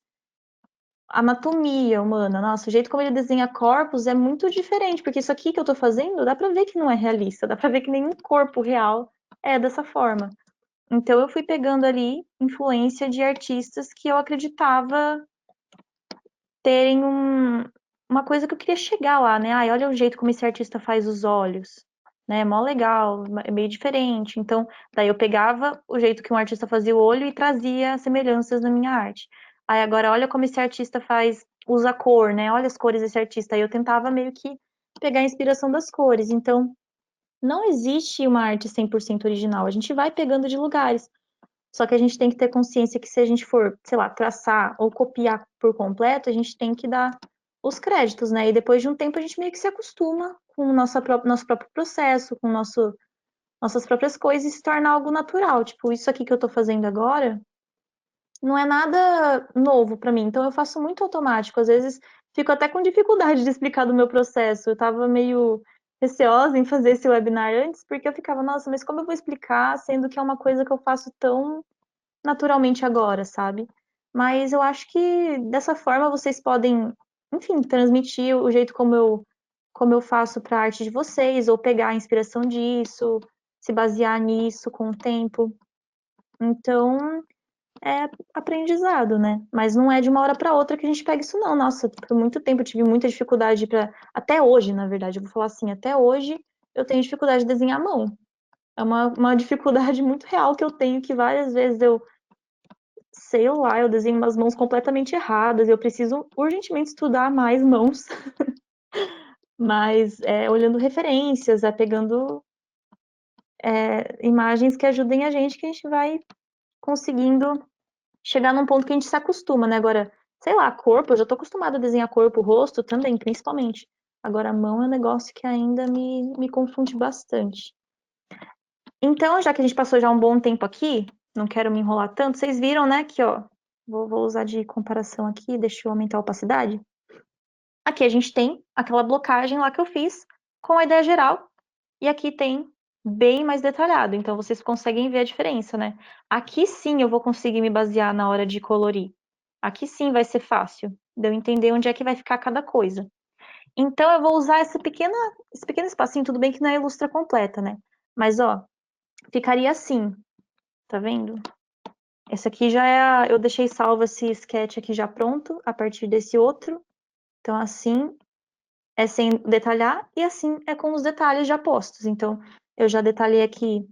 Speaker 2: anatomia humana. Nossa, o jeito como ele desenha corpos é muito diferente, porque isso aqui que eu tô fazendo, dá pra ver que não é realista, dá pra ver que nenhum corpo real é dessa forma. Então eu fui pegando ali influência de artistas que eu acreditava terem uma coisa que eu queria chegar lá, né? Ai, olha o jeito como esse artista faz os olhos, né? Mó legal, é meio diferente. Então, daí eu pegava o jeito que um artista fazia o olho e trazia semelhanças na minha arte. Aí agora olha como esse artista usa cor, né? Olha as cores desse artista. Aí eu tentava meio que pegar a inspiração das cores. Então, não existe uma arte 100% original. A gente vai pegando de lugares. Só que a gente tem que ter consciência que se a gente for, sei lá, traçar ou copiar por completo, a gente tem que dar os créditos, né? E depois de um tempo a gente meio que se acostuma com o nosso próprio processo, com nossas próprias coisas e se torna algo natural. Tipo, isso aqui que eu tô fazendo agora não é nada novo para mim, então eu faço muito automático. Às vezes fico até com dificuldade de explicar do meu processo. Eu tava meio receosa em fazer esse webinar antes, porque eu ficava, nossa, mas como eu vou explicar, sendo que é uma coisa que eu faço tão naturalmente agora, sabe? Mas eu acho que dessa forma vocês podem, enfim, transmitir o jeito como eu faço para a arte de vocês, ou pegar a inspiração disso, se basear nisso com o tempo. Então, é aprendizado, né? Mas não é de uma hora para outra que a gente pega isso, não. Nossa, por muito tempo eu tive muita dificuldade para. Até hoje, na verdade, eu vou falar assim, até hoje eu tenho dificuldade de desenhar à mão. É uma dificuldade muito real que eu tenho, que várias vezes eu sei lá, eu desenho umas mãos completamente erradas, eu preciso urgentemente estudar mais mãos, mas olhando referências, pegando imagens que ajudem a gente, que a gente vai conseguindo chegar num ponto que a gente se acostuma, né? Agora, sei lá, corpo, eu já tô acostumada a desenhar corpo, rosto também, principalmente. Agora, a mão é um negócio que ainda me confunde bastante. Então, já que a gente passou já um bom tempo aqui, não quero me enrolar tanto, vocês viram, né, que, ó, vou usar de comparação aqui, deixa eu aumentar a opacidade. Aqui a gente tem aquela blocagem lá que eu fiz com a ideia geral, e aqui tem bem mais detalhado, então vocês conseguem ver a diferença, né? Aqui sim eu vou conseguir me basear na hora de colorir. Aqui sim vai ser fácil de eu entender onde é que vai ficar cada coisa. Então eu vou usar esse pequeno espacinho, tudo bem que não é a ilustra completa, né? Mas ó, ficaria assim, tá vendo? Esse aqui já é eu deixei salvo esse sketch aqui já pronto, a partir desse outro. Então assim é sem detalhar e assim é com os detalhes já postos. Então eu já detalhei aqui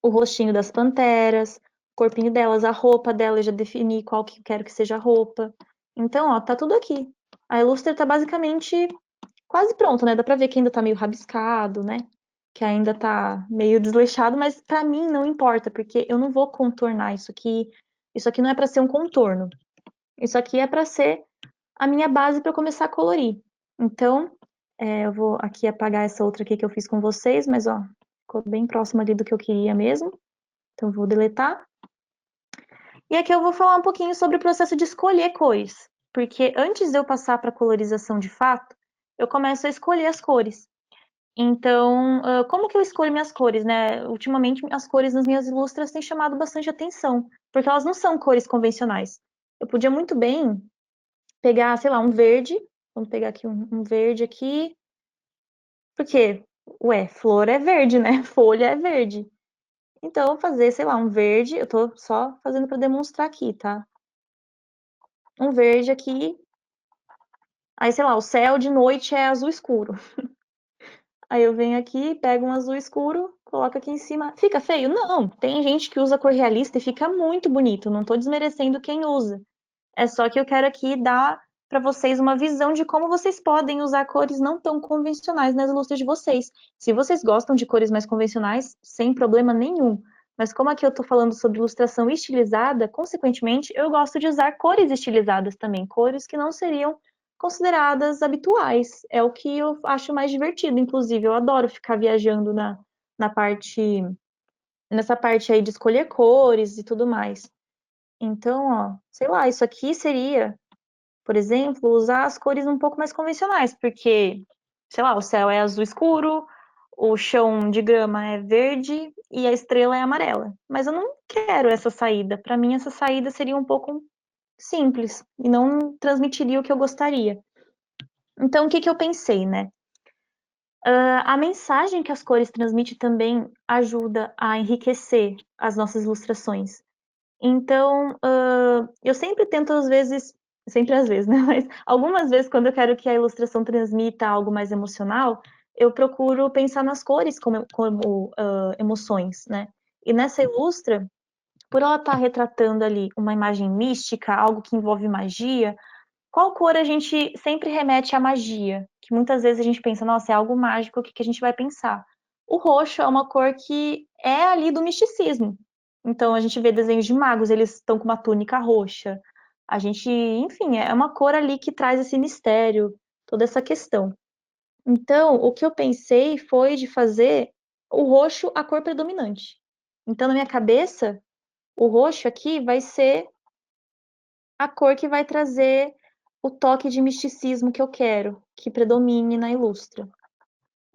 Speaker 2: o rostinho das panteras, o corpinho delas, a roupa delas, já defini qual que eu quero que seja a roupa. Então, ó, tá tudo aqui. A Illustrator tá basicamente quase pronto, né? Dá pra ver que ainda tá meio rabiscado, né? Que ainda tá meio desleixado, mas pra mim não importa, porque eu não vou contornar isso aqui. Isso aqui não é pra ser um contorno. Isso aqui é pra ser a minha base pra eu começar a colorir. Então, eu vou aqui apagar essa outra aqui que eu fiz com vocês, mas ó, ficou bem próximo ali do que eu queria mesmo. Então, eu vou deletar. E aqui eu vou falar um pouquinho sobre o processo de escolher cores, porque antes de eu passar para a colorização de fato, eu começo a escolher as cores. Então, como que eu escolho minhas cores, né? Ultimamente, as cores nas minhas ilustras têm chamado bastante atenção, porque elas não são cores convencionais. Eu podia muito bem pegar, sei lá, um verde. Vamos pegar aqui um verde aqui. Porque, ué, flor é verde, né? Folha é verde. Então, eu vou fazer, sei lá, um verde. Eu tô só fazendo para demonstrar aqui, tá? Um verde aqui. Aí, sei lá, o céu de noite é azul escuro. Aí eu venho aqui, pego um azul escuro, coloco aqui em cima. Fica feio? Não, tem gente que usa cor realista e fica muito bonito. Não tô desmerecendo quem usa. É só que eu quero aqui dar para vocês uma visão de como vocês podem usar cores não tão convencionais nas ilustras de vocês. Se vocês gostam de cores mais convencionais, sem problema nenhum. Mas como aqui eu estou falando sobre ilustração estilizada, consequentemente, eu gosto de usar cores estilizadas também, cores que não seriam consideradas habituais. É o que eu acho mais divertido, inclusive. Eu adoro ficar viajando na parte, nessa parte aí de escolher cores e tudo mais. Então, ó, sei lá, isso aqui seria, por exemplo, usar as cores um pouco mais convencionais, porque, sei lá, o céu é azul escuro, o chão de grama é verde e a estrela é amarela. Mas eu não quero essa saída. Para mim, essa saída seria um pouco simples e não transmitiria o que eu gostaria. Então, o que que eu pensei, né? A mensagem que as cores transmitem também ajuda a enriquecer as nossas ilustrações. Então, eu sempre tento, às vezes, sempre às vezes, né? Mas algumas vezes, quando eu quero que a ilustração transmita algo mais emocional, eu procuro pensar nas cores como emoções, né? E nessa ilustra, por ela estar retratando ali uma imagem mística, algo que envolve magia, qual cor a gente sempre remete à magia? Que muitas vezes a gente pensa, nossa, é algo mágico, o que que a gente vai pensar? O roxo é uma cor que é ali do misticismo. Então a gente vê desenhos de magos, eles estão com uma túnica roxa. A gente, enfim, é uma cor ali que traz esse mistério, toda essa questão. Então, o que eu pensei foi de fazer o roxo a cor predominante. Então, na minha cabeça, o roxo aqui vai ser a cor que vai trazer o toque de misticismo que eu quero, que predomine na ilustra.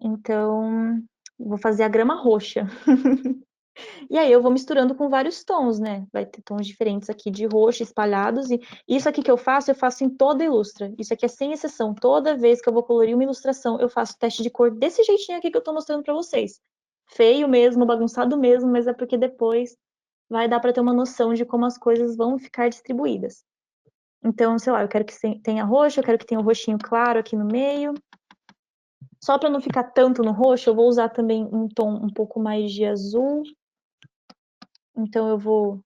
Speaker 2: Então, vou fazer a grama roxa. E aí eu vou misturando com vários tons, né? Vai ter tons diferentes aqui de roxo espalhados. E isso aqui que eu faço em toda ilustra. Isso aqui é sem exceção. Toda vez que eu vou colorir uma ilustração, eu faço teste de cor desse jeitinho aqui que eu tô mostrando pra vocês. Feio mesmo, bagunçado mesmo, mas é porque depois vai dar pra ter uma noção de como as coisas vão ficar distribuídas. Então, sei lá, eu quero que tenha roxo, eu quero que tenha um roxinho claro aqui no meio. Só para não ficar tanto no roxo, eu vou usar também um tom um pouco mais de azul. Então, eu vou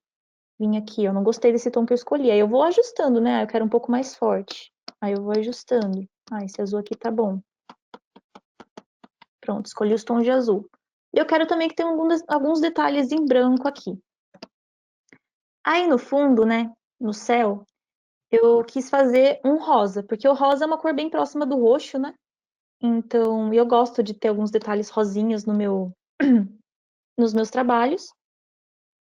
Speaker 2: vir aqui, eu não gostei desse tom que eu escolhi. Aí eu vou ajustando, né? Eu quero um pouco mais forte. Aí eu vou ajustando. Ah, esse azul aqui tá bom. Pronto, escolhi os tons de azul. E eu quero também que tenha alguns detalhes em branco aqui. Aí no fundo, né, no céu, eu quis fazer um rosa, porque o rosa é uma cor bem próxima do roxo, né? Então, eu gosto de ter alguns detalhes rosinhas nos meus trabalhos.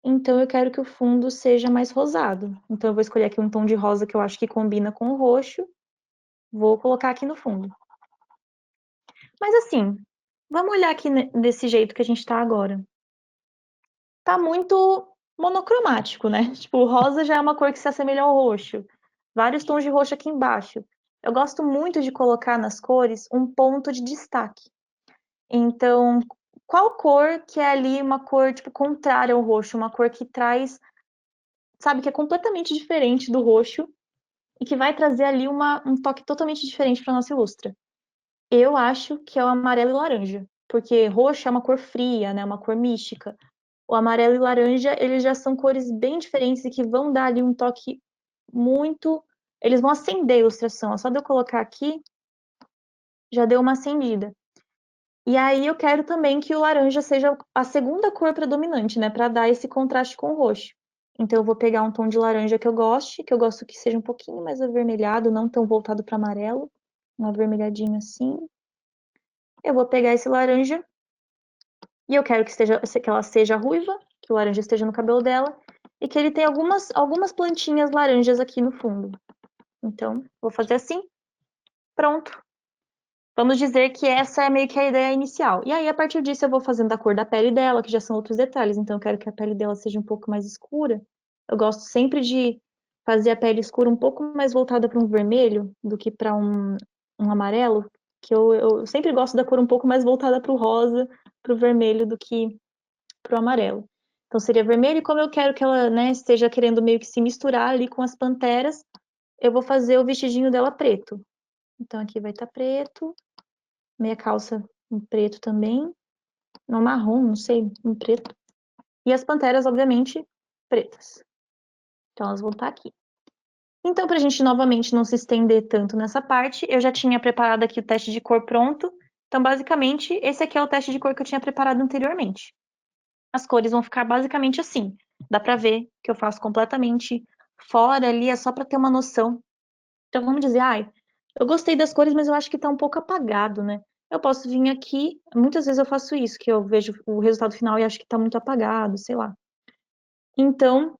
Speaker 2: Então, eu quero que o fundo seja mais rosado. Então, eu vou escolher aqui um tom de rosa que eu acho que combina com o roxo. Vou colocar aqui no fundo. Mas assim, vamos olhar aqui desse jeito que a gente tá agora. Tá muito monocromático, né? Tipo, o rosa já é uma cor que se assemelha ao roxo. Vários tons de roxo aqui embaixo. Eu gosto muito de colocar nas cores um ponto de destaque. Então, qual cor que é ali uma cor, tipo, contrária ao roxo? Uma cor que traz, sabe, que é completamente diferente do roxo e que vai trazer ali um toque totalmente diferente para nossa ilustra. Eu acho que é o amarelo e laranja, porque roxo é uma cor fria, né, uma cor mística. O amarelo e laranja, eles já são cores bem diferentes e que vão dar ali um toque muito. Eles vão acender a ilustração. Só de eu colocar aqui, já deu uma acendida. E aí eu quero também que o laranja seja a segunda cor predominante, né, para dar esse contraste com o roxo. Então eu vou pegar um tom de laranja que eu gosto que seja um pouquinho mais avermelhado, não tão voltado para amarelo, um avermelhadinho assim. Eu vou pegar esse laranja e eu quero que ela seja ruiva, que o laranja esteja no cabelo dela e que ele tenha algumas plantinhas laranjas aqui no fundo. Então, vou fazer assim. Pronto. Vamos dizer que essa é meio que a ideia inicial. E aí, a partir disso, eu vou fazendo a cor da pele dela, que já são outros detalhes. Então, eu quero que a pele dela seja um pouco mais escura. Eu gosto sempre de fazer a pele escura um pouco mais voltada para um vermelho do que para um amarelo. Que eu sempre gosto da cor um pouco mais voltada para o rosa, para o vermelho do que para o amarelo. Então, seria vermelho. E como eu quero que ela, né, esteja querendo meio que se misturar ali com as panteras, eu vou fazer o vestidinho dela preto. Então, aqui vai estar preto. Meia calça em preto também. Não, marrom, não sei, em preto. E as panteras, obviamente, pretas. Então, elas vão estar aqui. Então, para a gente novamente não se estender tanto nessa parte, eu já tinha preparado aqui o teste de cor pronto. Então, basicamente, esse aqui é o teste de cor que eu tinha preparado anteriormente. As cores vão ficar basicamente assim. Dá para ver que eu faço completamente fora ali, é só para ter uma noção. Então, vamos dizer, ai, eu gostei das cores, mas eu acho que tá um pouco apagado, né? Eu posso vir aqui, muitas vezes eu faço isso, que eu vejo o resultado final e acho que tá muito apagado, sei lá. Então,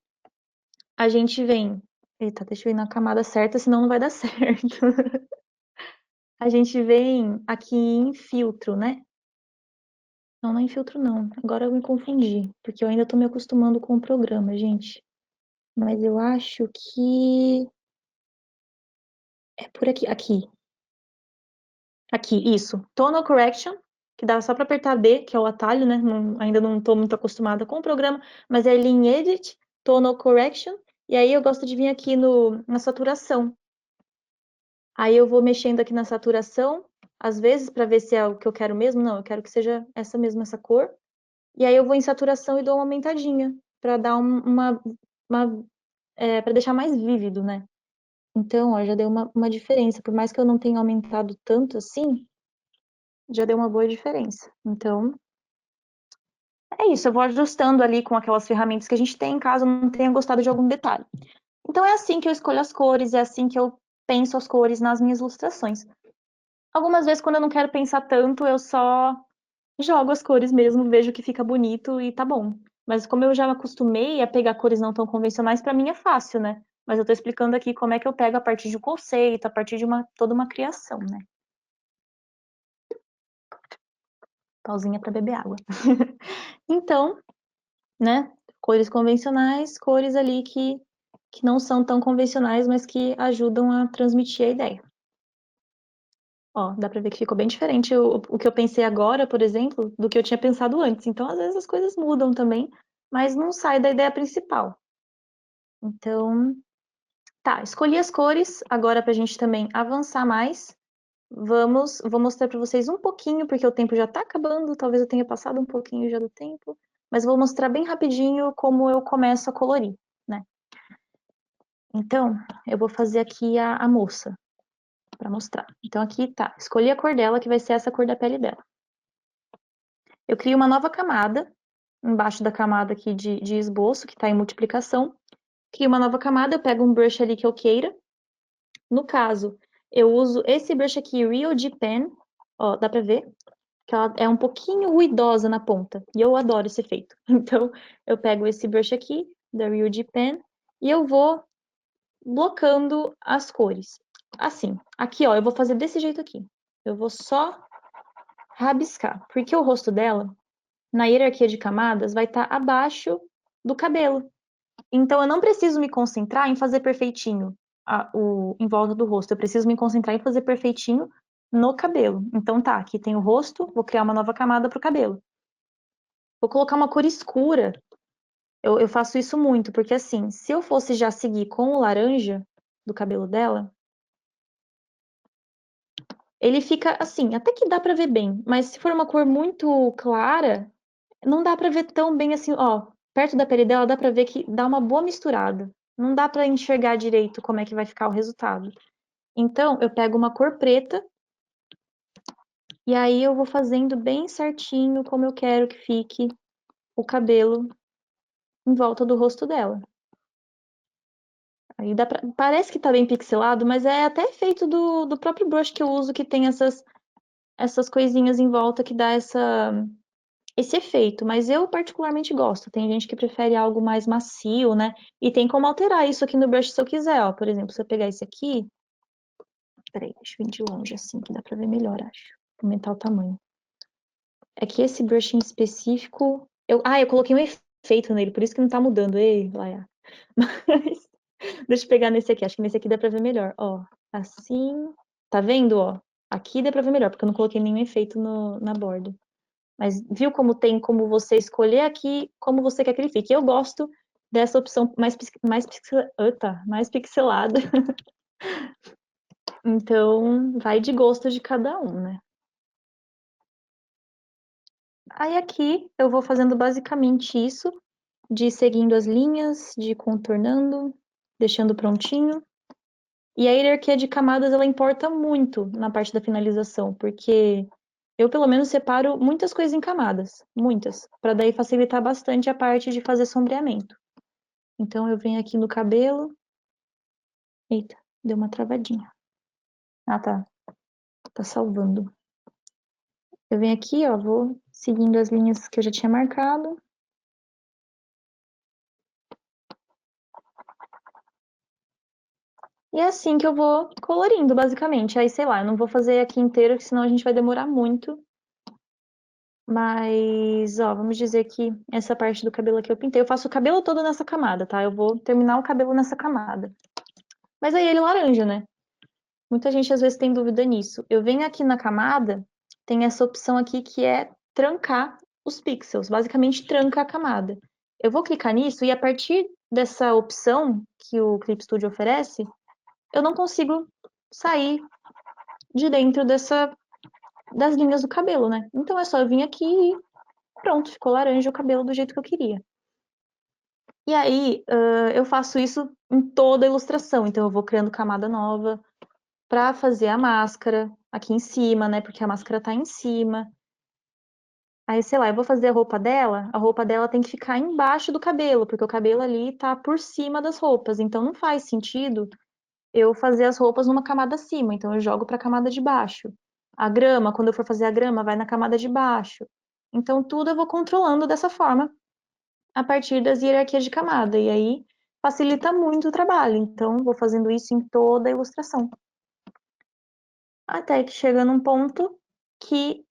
Speaker 2: a gente vem. Eita, deixa eu ir na camada certa, senão não vai dar certo. A gente vem aqui em filtro, né? Não, não é em filtro, não. Agora eu me confundi, porque eu ainda tô me acostumando com o programa, gente. Mas eu acho que é por aqui. Aqui. Aqui, isso. Tonal Correction, que dá só para apertar D, que é o atalho, né? Ainda não estou muito acostumada com o programa, mas é ali em Edit, Tonal Correction, e aí eu gosto de vir aqui na saturação. Aí eu vou mexendo aqui na saturação, às vezes para ver se é o que eu quero mesmo. Não, eu quero que seja essa mesma, essa cor. E aí eu vou em saturação e dou uma aumentadinha, para dar para deixar mais vívido, né? Então, ó, já deu uma diferença. Por mais que eu não tenha aumentado tanto assim, já deu uma boa diferença. Então, é isso. Eu vou ajustando ali com aquelas ferramentas que a gente tem, caso eu não tenha gostado de algum detalhe. Então, é assim que eu escolho as cores, é assim que eu penso as cores nas minhas ilustrações. Algumas vezes, quando eu não quero pensar tanto, eu só jogo as cores mesmo, vejo que fica bonito e tá bom. Mas como eu já me acostumei a pegar cores não tão convencionais, pra mim é fácil, né? Mas eu tô explicando aqui como é que eu pego a partir de um conceito, a partir de toda uma criação, né? Pausinha para beber água. Então, né? Cores convencionais, cores ali que não são tão convencionais, mas que ajudam a transmitir a ideia. Ó, dá pra ver que ficou bem diferente o que eu pensei agora, por exemplo, do que eu tinha pensado antes. Então, às vezes as coisas mudam também, mas não sai da ideia principal. Então, tá, escolhi as cores. Agora, pra gente também avançar mais, vou mostrar para vocês um pouquinho, porque o tempo já está acabando, talvez eu tenha passado um pouquinho já do tempo, mas vou mostrar bem rapidinho como eu começo a colorir, né? Então, eu vou fazer aqui a moça, para mostrar. Então, aqui tá, escolhi a cor dela, que vai ser essa cor da pele dela. Eu crio uma nova camada, embaixo da camada aqui de esboço, que está em multiplicação. Crio uma nova camada, eu pego um brush ali que eu queira. No caso, eu uso esse brush aqui, Real G Pen, ó, dá pra ver? Que ela é um pouquinho ruidosa na ponta, e eu adoro esse efeito. Então, eu pego esse brush aqui, da Real G Pen, e eu vou blocando as cores. assim, aqui, ó, eu vou fazer desse jeito aqui. Eu vou só rabiscar, porque o rosto dela, na hierarquia de camadas, vai estar abaixo do cabelo. Então, eu não preciso me concentrar em fazer perfeitinho em volta do rosto. Eu preciso me concentrar em fazer perfeitinho no cabelo. Então, tá, aqui tem o rosto, vou criar uma nova camada pro cabelo. Vou colocar uma cor escura. Eu faço isso muito, porque assim, se eu fosse já seguir com o laranja do cabelo dela, ele fica assim, até que dá pra ver bem, mas se for uma cor muito clara, não dá pra ver tão bem assim, ó, perto da pele dela dá pra ver que dá uma boa misturada. Não dá pra enxergar direito como é que vai ficar o resultado. Então, eu pego uma cor preta e aí eu vou fazendo bem certinho como eu quero que fique o cabelo em volta do rosto dela. Aí parece que tá bem pixelado, mas é até feito do próprio brush que eu uso, que tem essas coisinhas em volta que dá esse efeito. Mas eu particularmente gosto. Tem gente que prefere algo mais macio, né? E tem como alterar isso aqui no brush se eu quiser, ó. Por exemplo, se eu pegar esse aqui. Peraí, deixa eu vir de longe assim, que dá pra ver melhor, acho. Aumentar o tamanho. É que esse brush em específico. Eu coloquei um efeito nele, por isso que não tá mudando. Ei, Laia. Mas. Deixa eu pegar nesse aqui. Acho que nesse aqui dá pra ver melhor. Ó, assim. Tá vendo, ó? Aqui dá pra ver melhor, porque eu não coloquei nenhum efeito na borda. Mas viu como tem como você escolher aqui como você quer que ele fique? Eu gosto dessa opção mais pixelada. Então, vai de gosto de cada um, né? Aí aqui eu vou fazendo basicamente isso, de ir seguindo as linhas, de ir contornando, deixando prontinho. E a hierarquia de camadas, ela importa muito na parte da finalização, porque eu, pelo menos, separo muitas coisas em camadas, muitas, para daí facilitar bastante a parte de fazer sombreamento. Então, eu venho aqui no cabelo. Eita, deu uma travadinha. Ah, tá. Tá salvando. Eu venho aqui, ó, vou seguindo as linhas que eu já tinha marcado. E é assim que eu vou colorindo, basicamente. Aí, sei lá, eu não vou fazer aqui inteiro, porque senão a gente vai demorar muito. Mas, ó, vamos dizer que essa parte do cabelo aqui eu pintei. Eu faço o cabelo todo nessa camada, tá? Eu vou terminar o cabelo nessa camada. Mas aí ele laranja, né? Muita gente às vezes tem dúvida nisso. Eu venho aqui na camada, tem essa opção aqui que é trancar os pixels. Basicamente, tranca a camada. Eu vou clicar nisso e a partir dessa opção que o Clip Studio oferece, eu não consigo sair de dentro das linhas do cabelo, né? Então é só eu vir aqui e pronto, ficou laranja o cabelo do jeito que eu queria. E aí, eu faço isso em toda a ilustração. Então, eu vou criando camada nova para fazer a máscara aqui em cima, né? Porque a máscara tá em cima. Aí, sei lá, eu vou fazer a roupa dela tem que ficar embaixo do cabelo, porque o cabelo ali tá por cima das roupas. Então, não faz sentido eu fazer as roupas numa camada acima. Então, eu jogo para a camada de baixo. A grama, quando eu for fazer a grama, vai na camada de baixo. Então, tudo eu vou controlando dessa forma a partir das hierarquias de camada. E aí facilita muito o trabalho. Então, vou fazendo isso em toda a ilustração. Até que chega num ponto que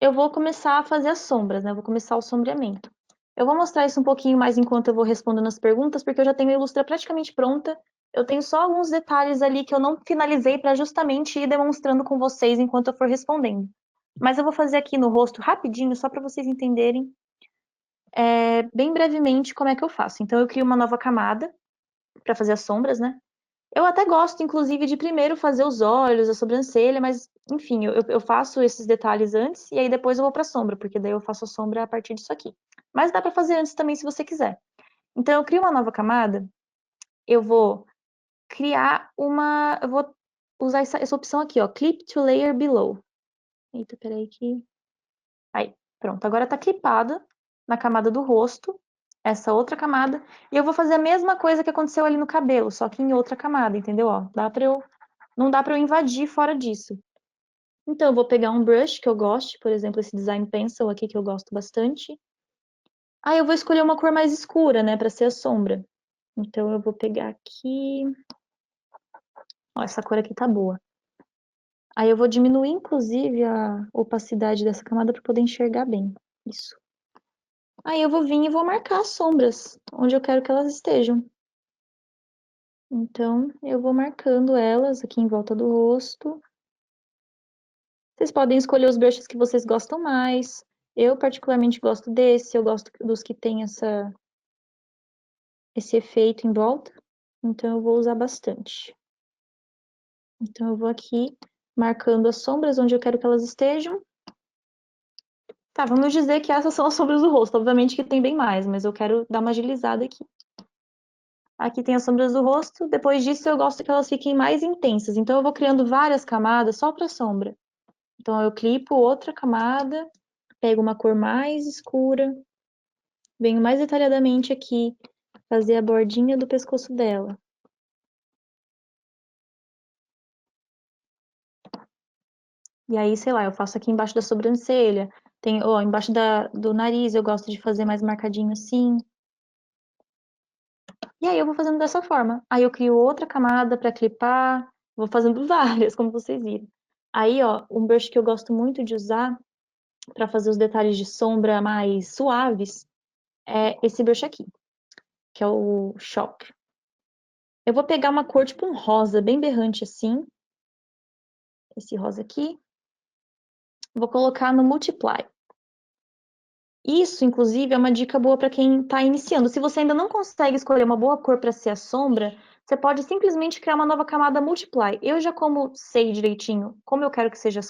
Speaker 2: eu vou começar a fazer as sombras, né? Eu vou começar o sombreamento. Eu vou mostrar isso um pouquinho mais enquanto eu vou respondendo as perguntas, porque eu já tenho a ilustra praticamente pronta. Eu tenho só alguns detalhes ali que eu não finalizei para justamente ir demonstrando com vocês enquanto eu for respondendo. Mas eu vou fazer aqui no rosto rapidinho, só para vocês entenderem bem brevemente como é que eu faço. Então, eu crio uma nova camada para fazer as sombras, né? Eu até gosto, inclusive, de primeiro fazer os olhos, a sobrancelha, mas, enfim, eu faço esses detalhes antes e aí depois eu vou para a sombra, porque daí eu faço a sombra a partir disso aqui. Mas dá para fazer antes também, se você quiser. Então, eu crio uma nova camada, eu vou criar uma. Eu vou usar essa opção aqui, ó, Clip to Layer Below. Eita, peraí que. Aí, pronto. Agora tá clipada na camada do rosto, essa outra camada, e eu vou fazer a mesma coisa que aconteceu ali no cabelo, só que em outra camada, entendeu? Ó, não dá pra eu invadir fora disso. Então, eu vou pegar um brush que eu goste, por exemplo, esse Design Pencil aqui que eu gosto bastante. Aí eu vou escolher uma cor mais escura, né, pra ser a sombra. Então, eu vou pegar aqui Ó, essa cor aqui tá boa. Aí eu vou diminuir, inclusive, a opacidade dessa camada para poder enxergar bem. Isso. Aí eu vou vir e vou marcar as sombras, onde eu quero que elas estejam. Então, eu vou marcando elas aqui em volta do rosto. Vocês podem escolher os brushes que vocês gostam mais. Eu particularmente gosto desse, eu gosto dos que tem esse efeito em volta. Então, eu vou usar bastante. Então, eu vou aqui marcando as sombras onde eu quero que elas estejam. Tá, vamos dizer que essas são as sombras do rosto. Obviamente que tem bem mais, mas eu quero dar uma agilizada aqui. Aqui tem as sombras do rosto. Depois disso, eu gosto que elas fiquem mais intensas. Então, eu vou criando várias camadas só para sombra. Então, eu clipo outra camada, pego uma cor mais escura, venho mais detalhadamente aqui, fazer a bordinha do pescoço dela. E aí, sei lá, eu faço aqui embaixo da sobrancelha. Tem, ó, embaixo do nariz eu gosto de fazer mais marcadinho assim. E aí eu vou fazendo dessa forma. Aí eu crio outra camada para clipar, vou fazendo várias, como vocês viram. Aí, ó, um brush que eu gosto muito de usar para fazer os detalhes de sombra mais suaves é esse brush aqui, que é o Shock. Eu vou pegar uma cor tipo um rosa, bem berrante assim. Esse rosa aqui. Vou colocar no Multiply. Isso, inclusive, é uma dica boa para quem está iniciando. Se você ainda não consegue escolher uma boa cor para ser a sombra, você pode simplesmente criar uma nova camada Multiply. Eu já como sei direitinho como eu quero que sejam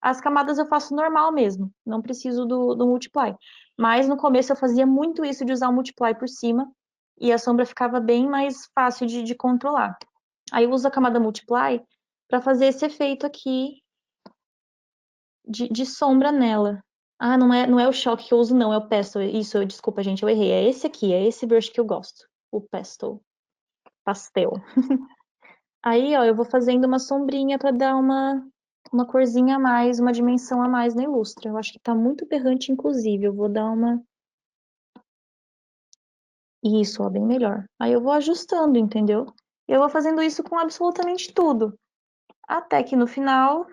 Speaker 2: as camadas eu faço normal mesmo, não preciso do Multiply. Mas no começo eu fazia muito isso de usar o Multiply por cima e a sombra ficava bem mais fácil de controlar. Aí eu uso a camada Multiply para fazer esse efeito aqui de sombra nela. Ah, não é o choque que eu uso, não, é o Pastel. Isso, desculpa, gente, eu errei. É esse aqui, é esse brush que eu gosto. O Pastel. Pastel. Aí, ó, eu vou fazendo uma sombrinha pra dar uma corzinha a mais, uma dimensão a mais na ilustra. Eu acho que tá muito berrante, inclusive. Eu vou dar uma. Isso, ó, bem melhor. Aí eu vou ajustando, entendeu? Eu vou fazendo isso com absolutamente tudo. Até que no final.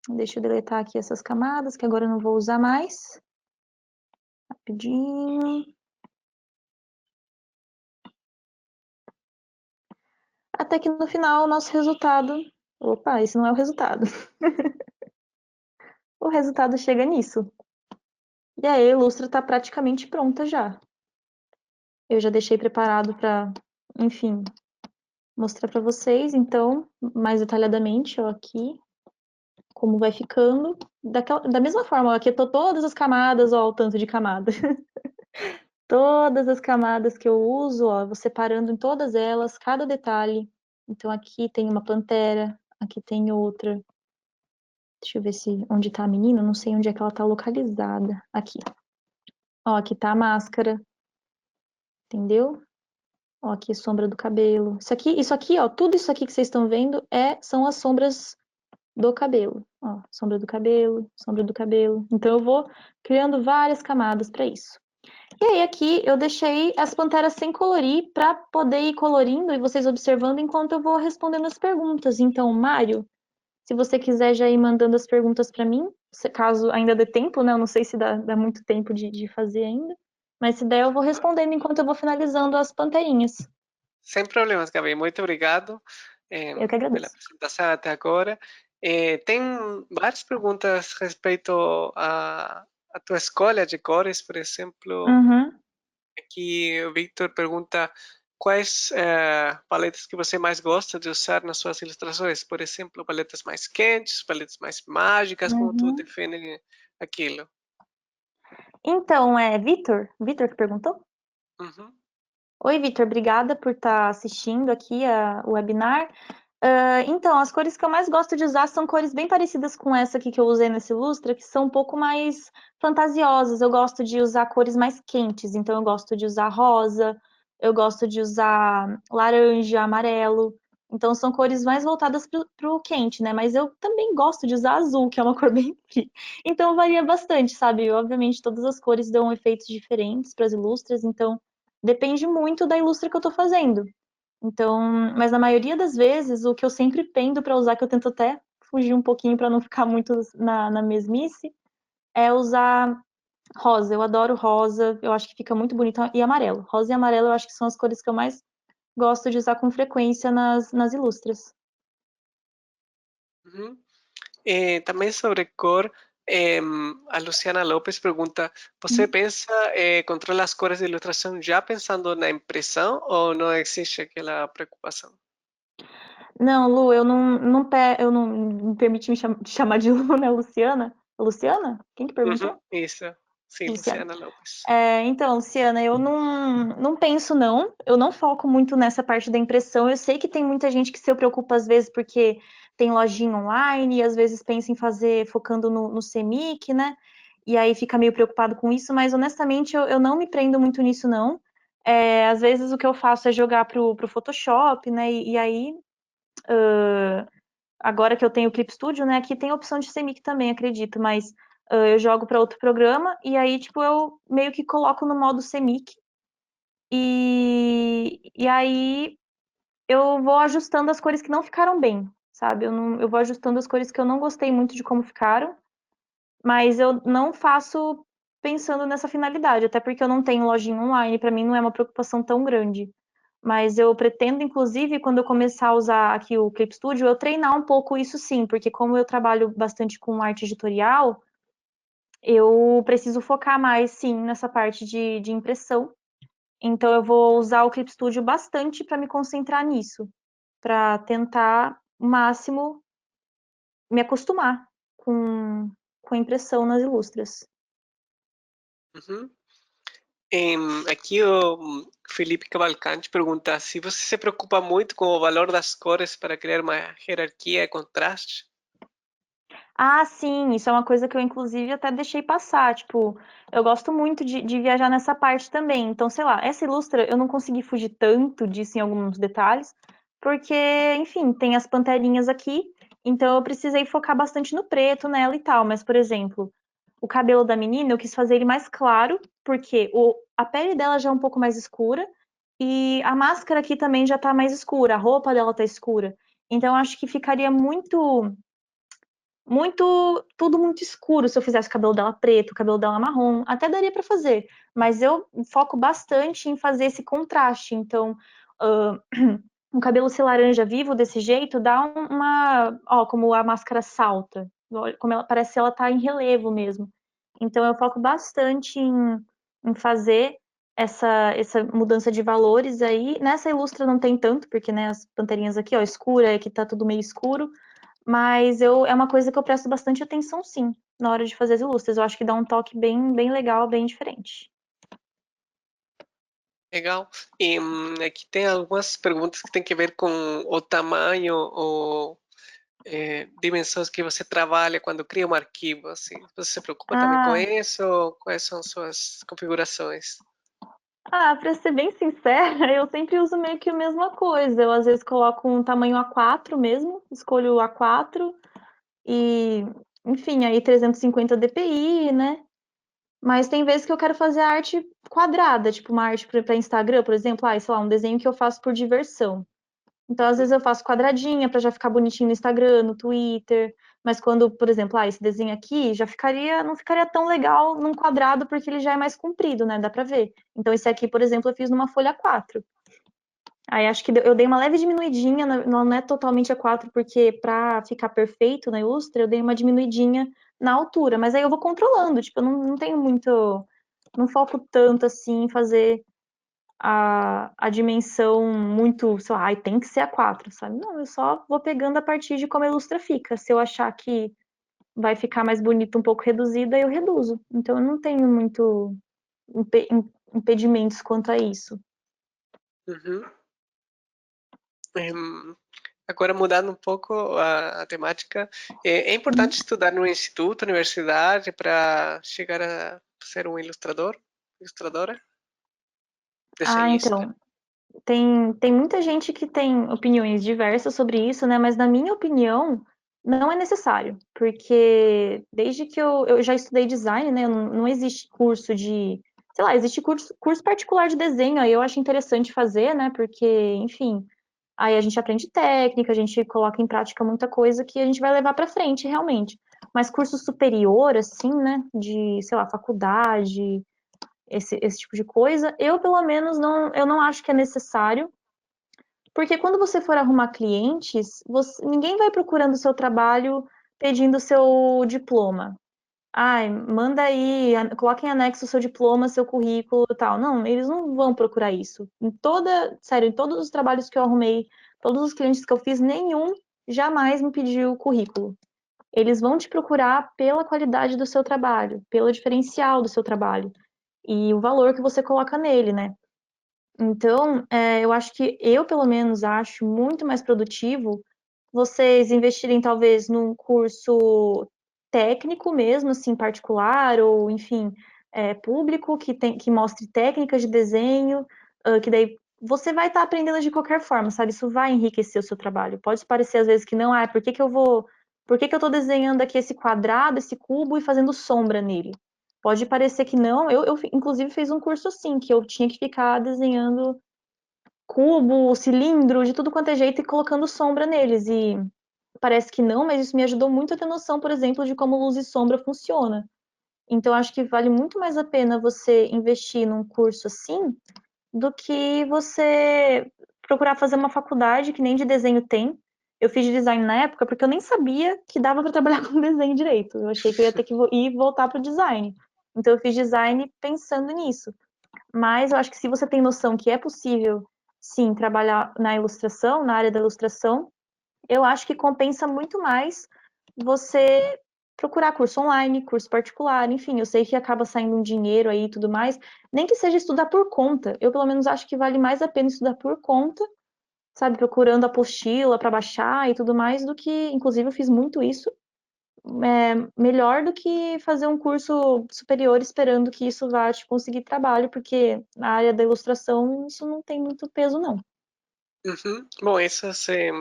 Speaker 2: Deixa eu deletar aqui essas camadas, que agora eu não vou usar mais. Rapidinho. Até que no final o nosso resultado. Opa, esse não é o resultado. O resultado chega nisso. E aí a ilustra está praticamente pronta já. Eu já deixei preparado para, enfim, mostrar para vocês, então, mais detalhadamente, ó, aqui, como vai ficando. Da mesma forma, ó, aqui eu tô todas as camadas, ó, o tanto de camada. Todas as camadas que eu uso, ó, eu vou separando em todas elas, cada detalhe. Então aqui tem uma pantera, aqui tem outra. Deixa eu ver se onde tá a menina, não sei onde é que ela tá localizada. Aqui. Ó, aqui tá a máscara, entendeu? Ó, aqui a sombra do cabelo. Isso aqui, ó, tudo isso aqui que vocês estão vendo são as sombras do cabelo. Ó, sombra do cabelo, sombra do cabelo. Então eu vou criando várias camadas para isso. E aí aqui eu deixei as panteras sem colorir para poder ir colorindo e vocês observando enquanto eu vou respondendo as perguntas. Então, Mário, se você quiser já ir mandando as perguntas para mim, caso ainda dê tempo, né? Eu não sei se dá muito tempo de fazer ainda. Mas se der, eu vou respondendo enquanto eu vou finalizando as panterinhas.
Speaker 1: Sem problemas, Gabi. Muito obrigado
Speaker 2: Eu que
Speaker 1: pela
Speaker 2: agradeço.
Speaker 1: apresentação até agora. Tem várias perguntas respeito à tua escolha de cores, por exemplo.
Speaker 2: Uhum.
Speaker 1: Aqui o Victor pergunta quais paletas que você mais gosta de usar nas suas ilustrações. Por exemplo, paletas mais quentes, paletas mais mágicas, como tu
Speaker 2: Uhum.
Speaker 1: define aquilo?
Speaker 2: Então, é Vitor? Vitor que perguntou?
Speaker 1: Uhum.
Speaker 2: Oi, Vitor, obrigada por estar assistindo aqui o webinar. Então, as cores que eu mais gosto de usar são cores bem parecidas com essa aqui que eu usei nesse Ilustra, que são um pouco mais fantasiosas. Eu gosto de usar cores mais quentes, então eu gosto de usar rosa, eu gosto de usar laranja, amarelo. Então, são cores mais voltadas para o quente, né? Mas eu também gosto de usar azul, que é uma cor bem fria. Então, varia bastante, sabe? Obviamente, todas as cores dão efeitos diferentes para as ilustras, então depende muito da ilustra que eu estou fazendo. Então, mas na maioria das vezes, o que eu sempre pendo para usar, que eu tento até fugir um pouquinho para não ficar muito na mesmice, é usar rosa. Eu adoro rosa, eu acho que fica muito bonito. E amarelo. Rosa e amarelo eu acho que são as cores que eu mais gosto de usar com frequência nas ilustras.
Speaker 1: Uhum. Também sobre cor, a Luciana Lopes pergunta: você
Speaker 2: Uhum.
Speaker 1: pensa, controla as cores de ilustração já pensando na impressão ou não existe aquela preocupação?
Speaker 2: Não, Lu, eu não me permite te chamar de Lu, né, Luciana? Luciana? Quem que
Speaker 1: Uhum,
Speaker 2: perguntou?
Speaker 1: isso. Sim,
Speaker 2: Luciana.
Speaker 1: Luciana Lopes.
Speaker 2: Então, Luciana, eu não penso, não. Eu não foco muito nessa parte da impressão. Eu sei que tem muita gente que se preocupa, às vezes, porque tem lojinha online, e às vezes pensa em fazer focando no CMYK, né? E aí fica meio preocupado com isso, mas honestamente eu não me prendo muito nisso, não. Às vezes o que eu faço é jogar pro Photoshop, né? E aí, agora que eu tenho o Clip Studio, né? Aqui tem a opção de CMYK também, acredito, mas eu jogo para outro programa e aí, tipo, eu meio que coloco no modo CMYK e aí eu vou ajustando as cores que não ficaram bem, sabe? Eu vou ajustando as cores que eu não gostei muito de como ficaram, mas eu não faço pensando nessa finalidade, até porque eu não tenho lojinha online, para mim não é uma preocupação tão grande. Mas eu pretendo, inclusive, quando eu começar a usar aqui o Clip Studio, eu treinar um pouco isso sim, porque como eu trabalho bastante com arte editorial, eu preciso focar mais, sim, nessa parte de impressão. Então eu vou usar o Clip Studio bastante para me concentrar nisso, para tentar o máximo me acostumar com a impressão nas ilustras.
Speaker 1: Uhum. Aqui o Felipe Cavalcante pergunta se você se preocupa muito com o valor das cores para criar uma hierarquia e contraste.
Speaker 2: Ah, sim, isso é uma coisa que eu, inclusive, até deixei passar. Tipo, eu gosto muito de viajar nessa parte também. Então, sei lá, essa ilustra eu não consegui fugir tanto disso em alguns detalhes, porque, enfim, tem as panterinhas aqui, então eu precisei focar bastante no preto nela e tal. Mas, por exemplo, o cabelo da menina eu quis fazer ele mais claro, porque a pele dela já é um pouco mais escura e a máscara aqui também já tá mais escura, a roupa dela tá escura. Então, eu acho que ficaria tudo muito escuro se eu fizesse o cabelo dela preto, o cabelo dela marrom, até daria para fazer, mas eu foco bastante em fazer esse contraste, então uh, um cabelo ser laranja vivo desse jeito dá ó, como a máscara salta, como ela parece que ela tá em relevo mesmo. Então eu foco bastante em fazer essa mudança de valores aí. Nessa ilustra não tem tanto, porque né, as panterinhas aqui, ó, escura, aqui tá tudo meio escuro. Mas é uma coisa que eu presto bastante atenção, sim, na hora de fazer as ilustras. Eu acho que dá um toque bem legal, bem diferente.
Speaker 1: Legal. E aqui tem algumas perguntas que têm que ver com o tamanho ou dimensões que você trabalha quando cria um arquivo. Assim. Você se preocupa também com
Speaker 2: Ah,
Speaker 1: isso? Quais são suas configurações?
Speaker 2: pra ser bem sincera, eu sempre uso meio que a mesma coisa. Eu às vezes coloco um tamanho A4 mesmo, escolho o A4 e, enfim, aí 350 dpi, né? Mas tem vezes que eu quero fazer arte quadrada, tipo uma arte para Instagram, por exemplo, sei lá, um desenho que eu faço por diversão. Então, às vezes
Speaker 1: Uhum.
Speaker 2: eu faço quadradinha para já ficar bonitinho no Instagram, no Twitter. Mas quando, por exemplo, esse desenho aqui já não ficaria tão legal num quadrado porque ele já é mais comprido, né? Dá para ver. Então, esse aqui, por exemplo, eu fiz numa folha 4. Aí acho que eu dei uma leve diminuidinha, não é totalmente A4, porque para ficar perfeito na Ilustra, eu dei uma diminuidinha na altura. Mas aí eu vou controlando, tipo, eu não tenho muito. Não foco tanto assim em fazer a dimensão muito, sei lá, tem que ser a 4, sabe? Não, eu só vou pegando a partir de como a ilustra fica. Se eu achar que vai ficar mais bonito um pouco reduzida, eu reduzo. Então eu não tenho muito impedimentos quanto a isso.
Speaker 1: Uhum. Em, Agora, mudando um pouco a temática, é
Speaker 2: Uhum.
Speaker 1: importante estudar no instituto, universidade, para chegar a ser um ilustrador, ilustradora, desenhista.
Speaker 2: Então, tem muita gente que tem opiniões diversas sobre isso, né? Mas na minha opinião, não é necessário, porque desde que eu já estudei design, né? Não existe curso de, sei lá, existe curso particular de desenho, aí eu acho interessante fazer, né? Porque, enfim, aí a gente aprende técnica, a gente coloca em prática muita coisa que a gente vai levar para frente, realmente. Mas curso superior, assim, né? De, sei lá, faculdade, esse tipo de coisa, eu pelo menos eu não acho que é necessário, porque quando você for arrumar clientes, ninguém vai procurando o seu trabalho pedindo o seu diploma. Ai, manda aí, coloca em anexo o seu diploma, seu currículo e tal. Não, eles não vão procurar isso. Sério, em todos os trabalhos que eu arrumei, todos os clientes que eu fiz, nenhum jamais me pediu currículo. Eles vão te procurar pela qualidade do seu trabalho, pelo diferencial do seu trabalho e o valor que você coloca nele, né? Então, eu acho que eu, pelo menos, acho muito mais produtivo vocês investirem talvez num curso técnico mesmo, assim, particular, ou enfim, público, que mostre técnicas de desenho, que daí você vai estar aprendendo de qualquer forma, sabe? Isso vai enriquecer o seu trabalho. Pode parecer às vezes que não, por que que eu tô desenhando aqui esse quadrado, esse cubo e fazendo sombra nele? Pode parecer que não. Eu inclusive, fiz um curso assim, que eu tinha que ficar desenhando cubo, cilindro, de tudo quanto é jeito e colocando sombra neles. E parece que não, mas isso me ajudou muito a ter noção, por exemplo, de como luz e sombra funciona. Então, acho que vale muito mais a pena você investir num curso assim do que você procurar fazer uma faculdade que nem de desenho tem. Eu fiz design na época porque eu nem sabia que dava para trabalhar com desenho direito. Eu achei que eu ia ter que ir voltar para o design. Então, eu fiz design pensando nisso. Mas eu acho que se você tem noção que é possível, sim, trabalhar na ilustração, na área da ilustração, eu acho que compensa muito mais você procurar curso online, curso particular, enfim, eu sei que acaba saindo um dinheiro aí e tudo mais, nem que seja estudar por conta. Eu, pelo menos, acho que vale mais a pena estudar por conta, sabe, procurando apostila para baixar e tudo mais, do que, inclusive, eu fiz muito isso, melhor do que fazer um curso superior esperando que isso vá te conseguir trabalho, porque na área da ilustração isso não tem muito peso, não.
Speaker 1: Uhum. Bom, isso se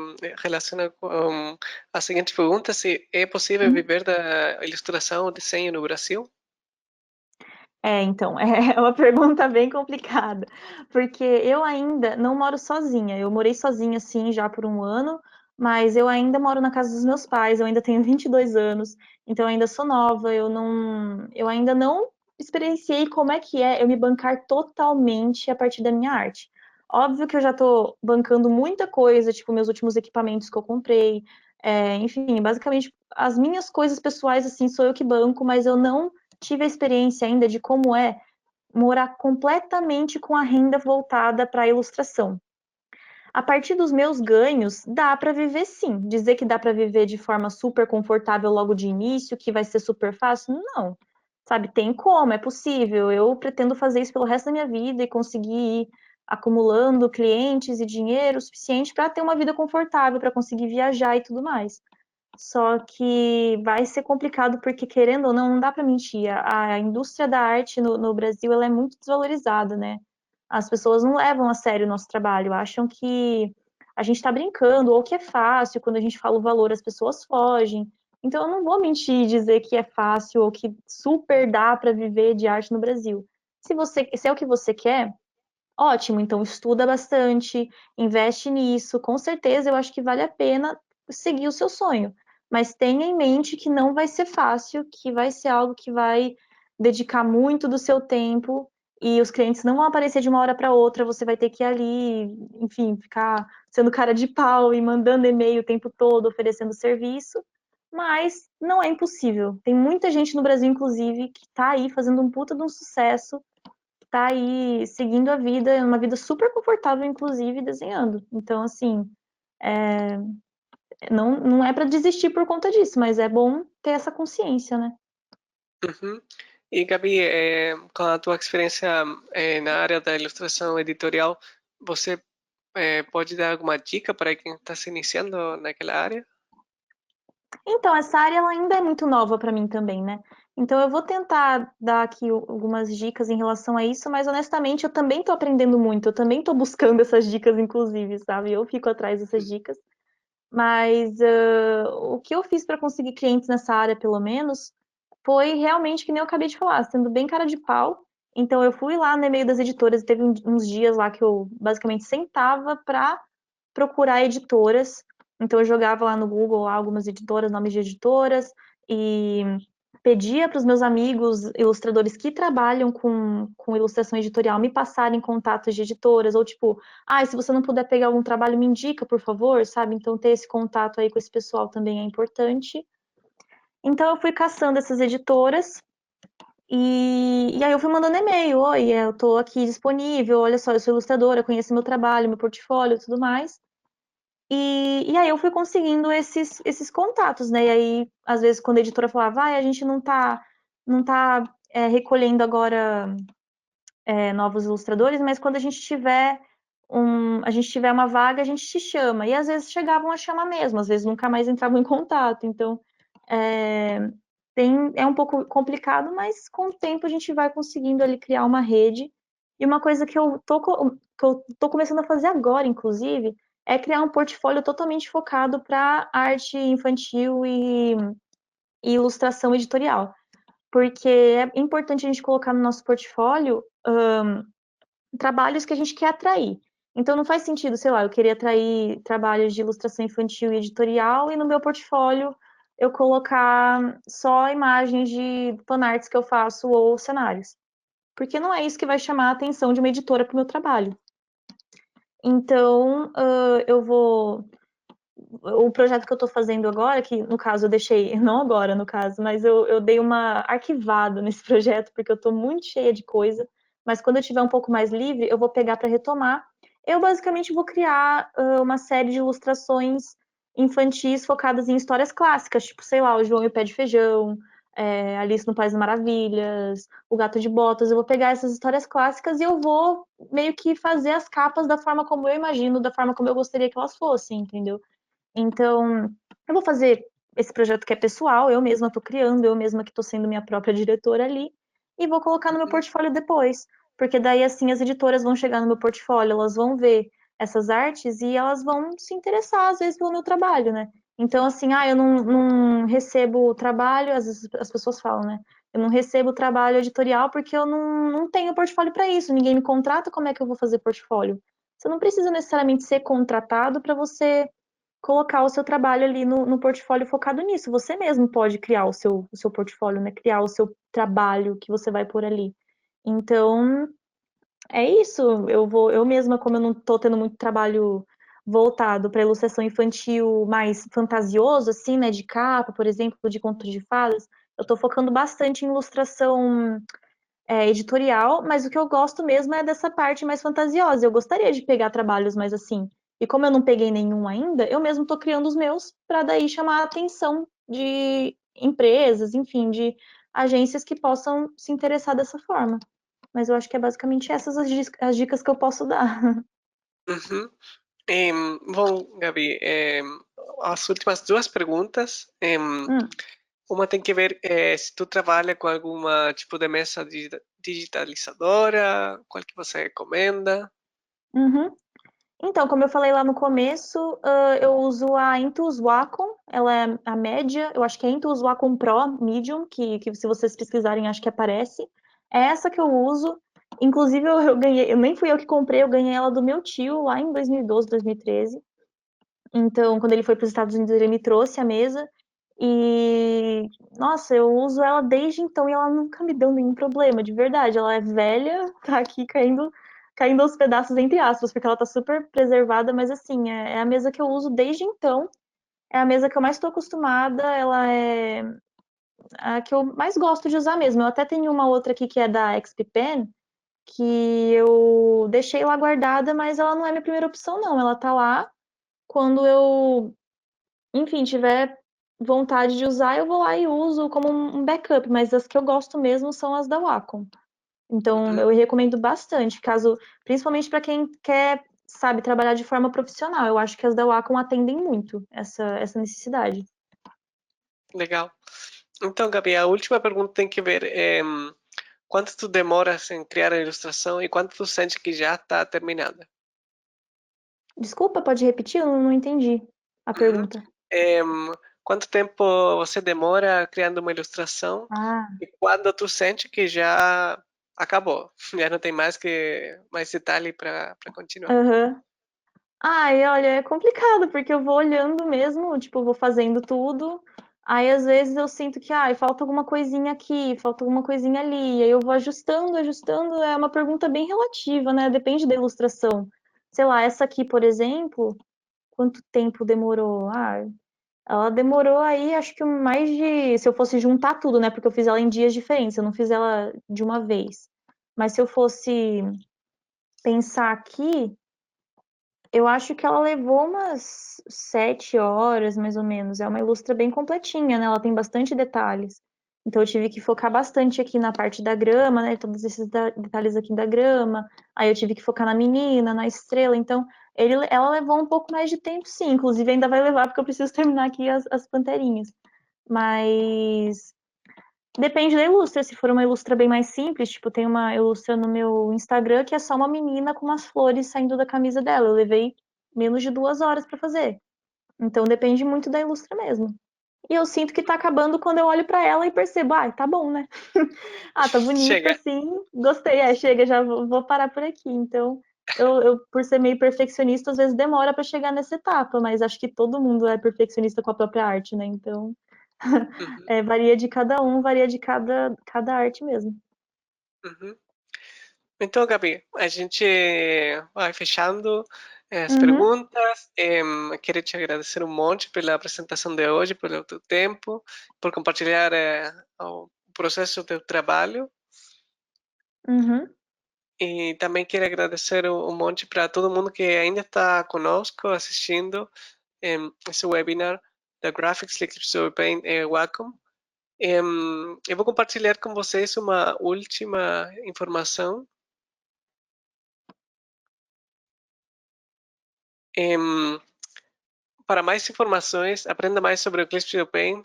Speaker 1: relaciona com a seguinte pergunta: se é possível
Speaker 2: Uhum.
Speaker 1: viver da ilustração ou desenho no Brasil?
Speaker 2: Então, é uma pergunta bem complicada, porque eu ainda não moro sozinha. Eu morei sozinha, sim, já por um ano, mas eu ainda moro na casa dos meus pais, eu ainda tenho 22 anos, então eu ainda sou nova, eu ainda não experienciei como é que é eu me bancar totalmente a partir da minha arte. Óbvio que eu já tô bancando muita coisa, tipo meus últimos equipamentos que eu comprei, enfim, basicamente as minhas coisas pessoais, assim, sou eu que banco, mas eu não tive a experiência ainda de como é morar completamente com a renda voltada para a ilustração. A partir dos meus ganhos, dá para viver sim. Dizer que dá para viver de forma super confortável logo de início, que vai ser super fácil, não. Sabe, tem como, é possível. Eu pretendo fazer isso pelo resto da minha vida e conseguir ir acumulando clientes e dinheiro suficiente para ter uma vida confortável, para conseguir viajar e tudo mais. Só que vai ser complicado porque, querendo ou não, não dá para mentir. A indústria da arte no Brasil ela é muito desvalorizada, né? As pessoas não levam a sério o nosso trabalho, acham que a gente está brincando ou que é fácil. Quando a gente fala o valor, as pessoas fogem. Então, eu não vou mentir e dizer que é fácil ou que super dá para viver de arte no Brasil. Se é o que você quer, ótimo. Então, estuda bastante, investe nisso. Com certeza, eu acho que vale a pena seguir o seu sonho. Mas tenha em mente que não vai ser fácil, que vai ser algo que vai dedicar muito do seu tempo e os clientes não vão aparecer de uma hora para outra. Você vai ter que ir ali, enfim, ficar sendo cara de pau e mandando e-mail o tempo todo, oferecendo serviço. Mas não é impossível. Tem muita gente no Brasil, inclusive, que está aí fazendo um puta de um sucesso, tá aí seguindo a vida, uma vida super confortável, inclusive, desenhando. Então, assim, não é para desistir por conta disso, mas é bom ter essa consciência, né?
Speaker 1: Uhum. E Gabi, com a tua experiência na área da ilustração editorial, você pode dar alguma dica para quem está se iniciando naquela área?
Speaker 2: Então, essa área ela ainda é muito nova para mim também, né? Então, eu vou tentar dar aqui algumas dicas em relação a isso, mas honestamente, eu também tô aprendendo muito, eu também tô buscando essas dicas, inclusive, sabe? Eu fico atrás dessas dicas. Mas o que eu fiz para conseguir clientes nessa área, pelo menos, foi realmente que nem eu acabei de falar, sendo bem cara de pau Então eu fui lá no e-mail das editoras e teve uns dias lá que eu basicamente sentava para procurar editoras. Então eu jogava lá no Google lá, algumas editoras, nomes de editoras, e pedia para os meus amigos ilustradores que trabalham com ilustração editorial me passarem contatos de editoras, ou tipo, ah, se você não puder pegar algum trabalho, me indica, por favor, sabe? Então ter esse contato aí com esse pessoal também é importante. Então eu fui caçando essas editoras e aí eu fui mandando e-mail, oi, eu tô aqui disponível, olha só, eu sou ilustradora, conheço meu trabalho, meu portfólio e tudo mais. E aí eu fui conseguindo esses contatos, né? E aí, às vezes, quando a editora falava, a gente não tá recolhendo agora novos ilustradores, mas quando a gente tiver uma vaga, a gente te chama. E às vezes chegavam a chamar mesmo, às vezes nunca mais entravam em contato. Então, é, é um pouco complicado, mas com o tempo a gente vai conseguindo ali criar uma rede. E uma coisa que eu tô começando a fazer agora, inclusive, é criar um portfólio totalmente focado para arte infantil e ilustração editorial. Porque é importante a gente colocar no nosso portfólio trabalhos que a gente quer atrair. Então não faz sentido, sei lá, eu queria atrair trabalhos de ilustração infantil e editorial e no meu portfólio eu colocar só imagens de fanarts que eu faço ou cenários. Porque não é isso que vai chamar a atenção de uma editora para o meu trabalho. Então, eu vou. O projeto que eu estou fazendo agora, que no caso eu deixei, não agora no caso, mas eu dei uma arquivada nesse projeto, porque eu estou muito cheia de coisa, mas quando eu tiver um pouco mais livre, eu vou pegar para retomar. Eu basicamente vou criar uma série de ilustrações infantis focadas em histórias clássicas, tipo, sei lá, o João e o Pé de Feijão, Alice no País das Maravilhas, o Gato de Botas. Eu vou pegar essas histórias clássicas e eu vou meio que fazer as capas da forma como eu imagino, da forma como eu gostaria que elas fossem, entendeu? Então, eu vou fazer esse projeto que é pessoal, eu mesma estou criando, eu mesma que estou sendo minha própria diretora ali, e vou colocar no meu
Speaker 1: Uhum.
Speaker 2: portfólio depois, porque daí assim as editoras vão chegar no meu portfólio, elas vão ver essas artes e elas vão se interessar às vezes pelo meu trabalho, né? Então, assim, eu não recebo trabalho, às vezes as pessoas falam, né? Eu não recebo trabalho editorial porque eu não tenho portfólio para isso, ninguém me contrata, como é que eu vou fazer portfólio? Você não precisa necessariamente ser contratado para você colocar o seu trabalho ali no portfólio focado nisso. Você mesmo pode criar o seu portfólio, né? Criar o seu trabalho que você vai pôr ali. Então, é isso. Eu mesma, como eu não estou tendo muito trabalho voltado para ilustração infantil mais fantasioso, assim, né? De capa, por exemplo, de contos de fadas, eu estou focando bastante em ilustração editorial, mas o que eu gosto mesmo é dessa parte mais fantasiosa. Eu gostaria de pegar trabalhos mais assim. E como eu não peguei nenhum ainda, eu mesmo estou criando os meus para daí chamar a atenção de empresas, enfim, de agências que possam se interessar dessa forma. Mas eu acho que é basicamente essas as dicas que eu posso dar.
Speaker 1: Uhum. Bom, Gabi, as últimas duas perguntas.
Speaker 2: Hum,
Speaker 1: Uma tem que ver se tu trabalha com alguma tipo de mesa digitalizadora, qual que você recomenda.
Speaker 2: uhum. Então, como eu falei lá no começo, eu uso a Intuos Wacom, ela é a média, eu acho que é Intuos Wacom Pro Medium, que se vocês pesquisarem acho que aparece. É essa que eu uso. Inclusive eu ganhei, eu nem fui eu que comprei, eu ganhei ela do meu tio lá em 2012, 2013. Então, quando ele foi para os Estados Unidos, ele me trouxe a mesa e, nossa, eu uso ela desde então e ela nunca me deu nenhum problema, de verdade. Ela é velha, tá aqui caindo aos pedaços, entre aspas, porque ela tá super preservada, mas assim, é a mesa que eu uso desde então. É a mesa que eu mais estou acostumada, ela é a que eu mais gosto de usar mesmo. Eu até tenho uma outra aqui que é da XP Pen, que eu deixei lá guardada, mas ela não é minha primeira opção, não. Ela tá lá. Quando eu enfim, tiver vontade de usar, eu vou lá e uso como um backup, mas as que eu gosto mesmo são as da Wacom. Então,
Speaker 1: Uhum.
Speaker 2: eu recomendo bastante, principalmente para quem quer, sabe, trabalhar de forma profissional. Eu acho que as da Wacom atendem muito essa necessidade.
Speaker 1: Legal. Então, Gabi, a última pergunta tem que ver quanto tu demoras em criar a ilustração e quanto tu sente que já está terminada.
Speaker 2: Desculpa, pode repetir? Eu não entendi a
Speaker 1: Uhum.
Speaker 2: pergunta.
Speaker 1: Quanto tempo você demora criando uma ilustração
Speaker 2: Ah,
Speaker 1: e quando tu sente que já acabou. Já não tem mais detalhe para continuar.
Speaker 2: Aham. Ai, olha, é complicado, porque eu vou olhando mesmo, tipo, eu vou fazendo tudo, aí às vezes eu sinto que, ai, falta alguma coisinha aqui, falta alguma coisinha ali, aí eu vou ajustando, ajustando, é uma pergunta bem relativa, né? Depende da ilustração. Sei lá, essa aqui, por exemplo, quanto tempo demorou? Ah, ela demorou aí, acho que mais de. Se eu fosse juntar tudo, né? Porque eu fiz ela em dias diferentes, eu não fiz ela de uma vez. Mas se eu fosse pensar aqui, eu acho que ela levou umas 7 horas, mais ou menos. É uma ilustra bem completinha, né? Ela tem bastante detalhes. Então eu tive que focar bastante aqui na parte da grama, né? Todos esses detalhes aqui da grama. Aí eu tive que focar na menina, na estrela. Então ela levou um pouco mais de tempo, sim. Inclusive ainda vai levar porque eu preciso terminar aqui as panterinhas. Mas depende da ilustra. Se for uma ilustra bem mais simples, tipo, tem uma ilustra no meu Instagram que é só uma menina com umas flores saindo da camisa dela. Eu levei menos de 2 horas pra fazer. Então depende muito da ilustra mesmo. E eu sinto que tá acabando quando eu olho pra ela e percebo, ah, tá bom, né? Ah, tá bonita,
Speaker 1: Chega.
Speaker 2: assim, gostei, chega, já vou parar por aqui. Então, eu, por ser meio perfeccionista, às vezes demora pra chegar nessa etapa, mas acho que todo mundo é perfeccionista com a própria arte, né? Então,
Speaker 1: Uhum,
Speaker 2: varia de cada um, varia de cada arte mesmo.
Speaker 1: uhum. Então, Gabi, a gente vai fechando as
Speaker 2: Uhum,
Speaker 1: perguntas. Quero te agradecer um monte pela apresentação de hoje, pelo teu tempo, por compartilhar o processo do teu trabalho.
Speaker 2: uhum,
Speaker 1: E também quero agradecer um monte para todo mundo que ainda está conosco assistindo esse webinar da Graphics Eclipse Paint Wacom. Eu vou compartilhar com vocês uma última informação. Em, Para mais informações, aprenda mais sobre o Eclipse Studio Paint.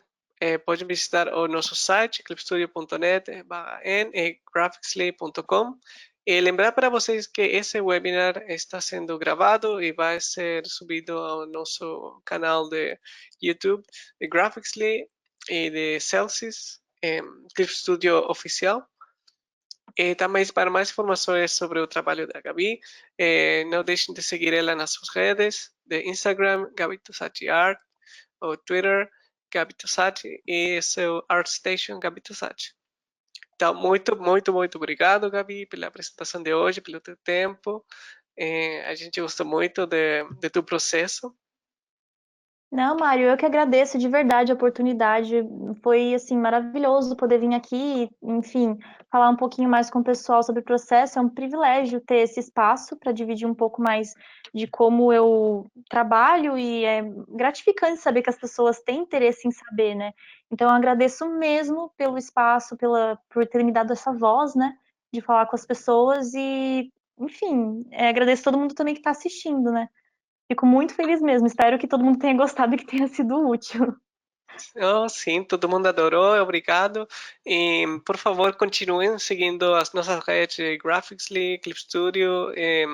Speaker 1: Pode visitar o nosso site, eclipsestudio.net/n e graphicslay.com. E lembrar para vocês que esse webinar está sendo gravado e vai ser subido ao nosso canal de YouTube de Graphicslay e de Celsius, Eclipse Studio Oficial. Também para mais informações sobre o trabalho da Gabi, não deixem de seguir ela nas suas redes de Instagram, Gabi Tosati Art, ou Twitter, Gabi Tosati, e seu ArtStation, Gabi Tosati. Então, muito, muito, muito obrigado, Gabi, pela apresentação de hoje, pelo teu tempo. A gente gostou muito de tu processo.
Speaker 2: não, Mário, eu que agradeço de verdade a oportunidade. Foi assim maravilhoso poder vir aqui, enfim, falar um pouquinho mais com o pessoal sobre o processo. É um privilégio ter esse espaço para dividir um pouco mais de como eu trabalho e é gratificante saber que as pessoas têm interesse em saber, né? Então, eu agradeço mesmo pelo espaço, por ter me dado essa voz, né, de falar com as pessoas e, enfim, agradeço todo mundo também que está assistindo, né? Fico muito feliz mesmo. Espero que todo mundo tenha gostado e que tenha sido útil.
Speaker 1: Oh, sim, todo mundo adorou, obrigado. E, por favor, continuem seguindo as nossas redes de Graphicsly, Clip Studio, e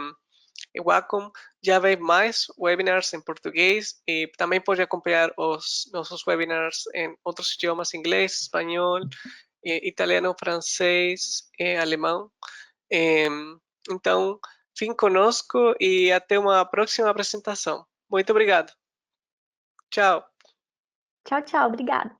Speaker 1: Wacom. Já vem mais webinars em português e também pode acompanhar os nossos webinars em outros idiomas, inglês, espanhol, italiano, francês e alemão. Então, fiquem conosco e até uma próxima apresentação. Muito obrigado. Tchau.
Speaker 2: Tchau, tchau. Obrigada.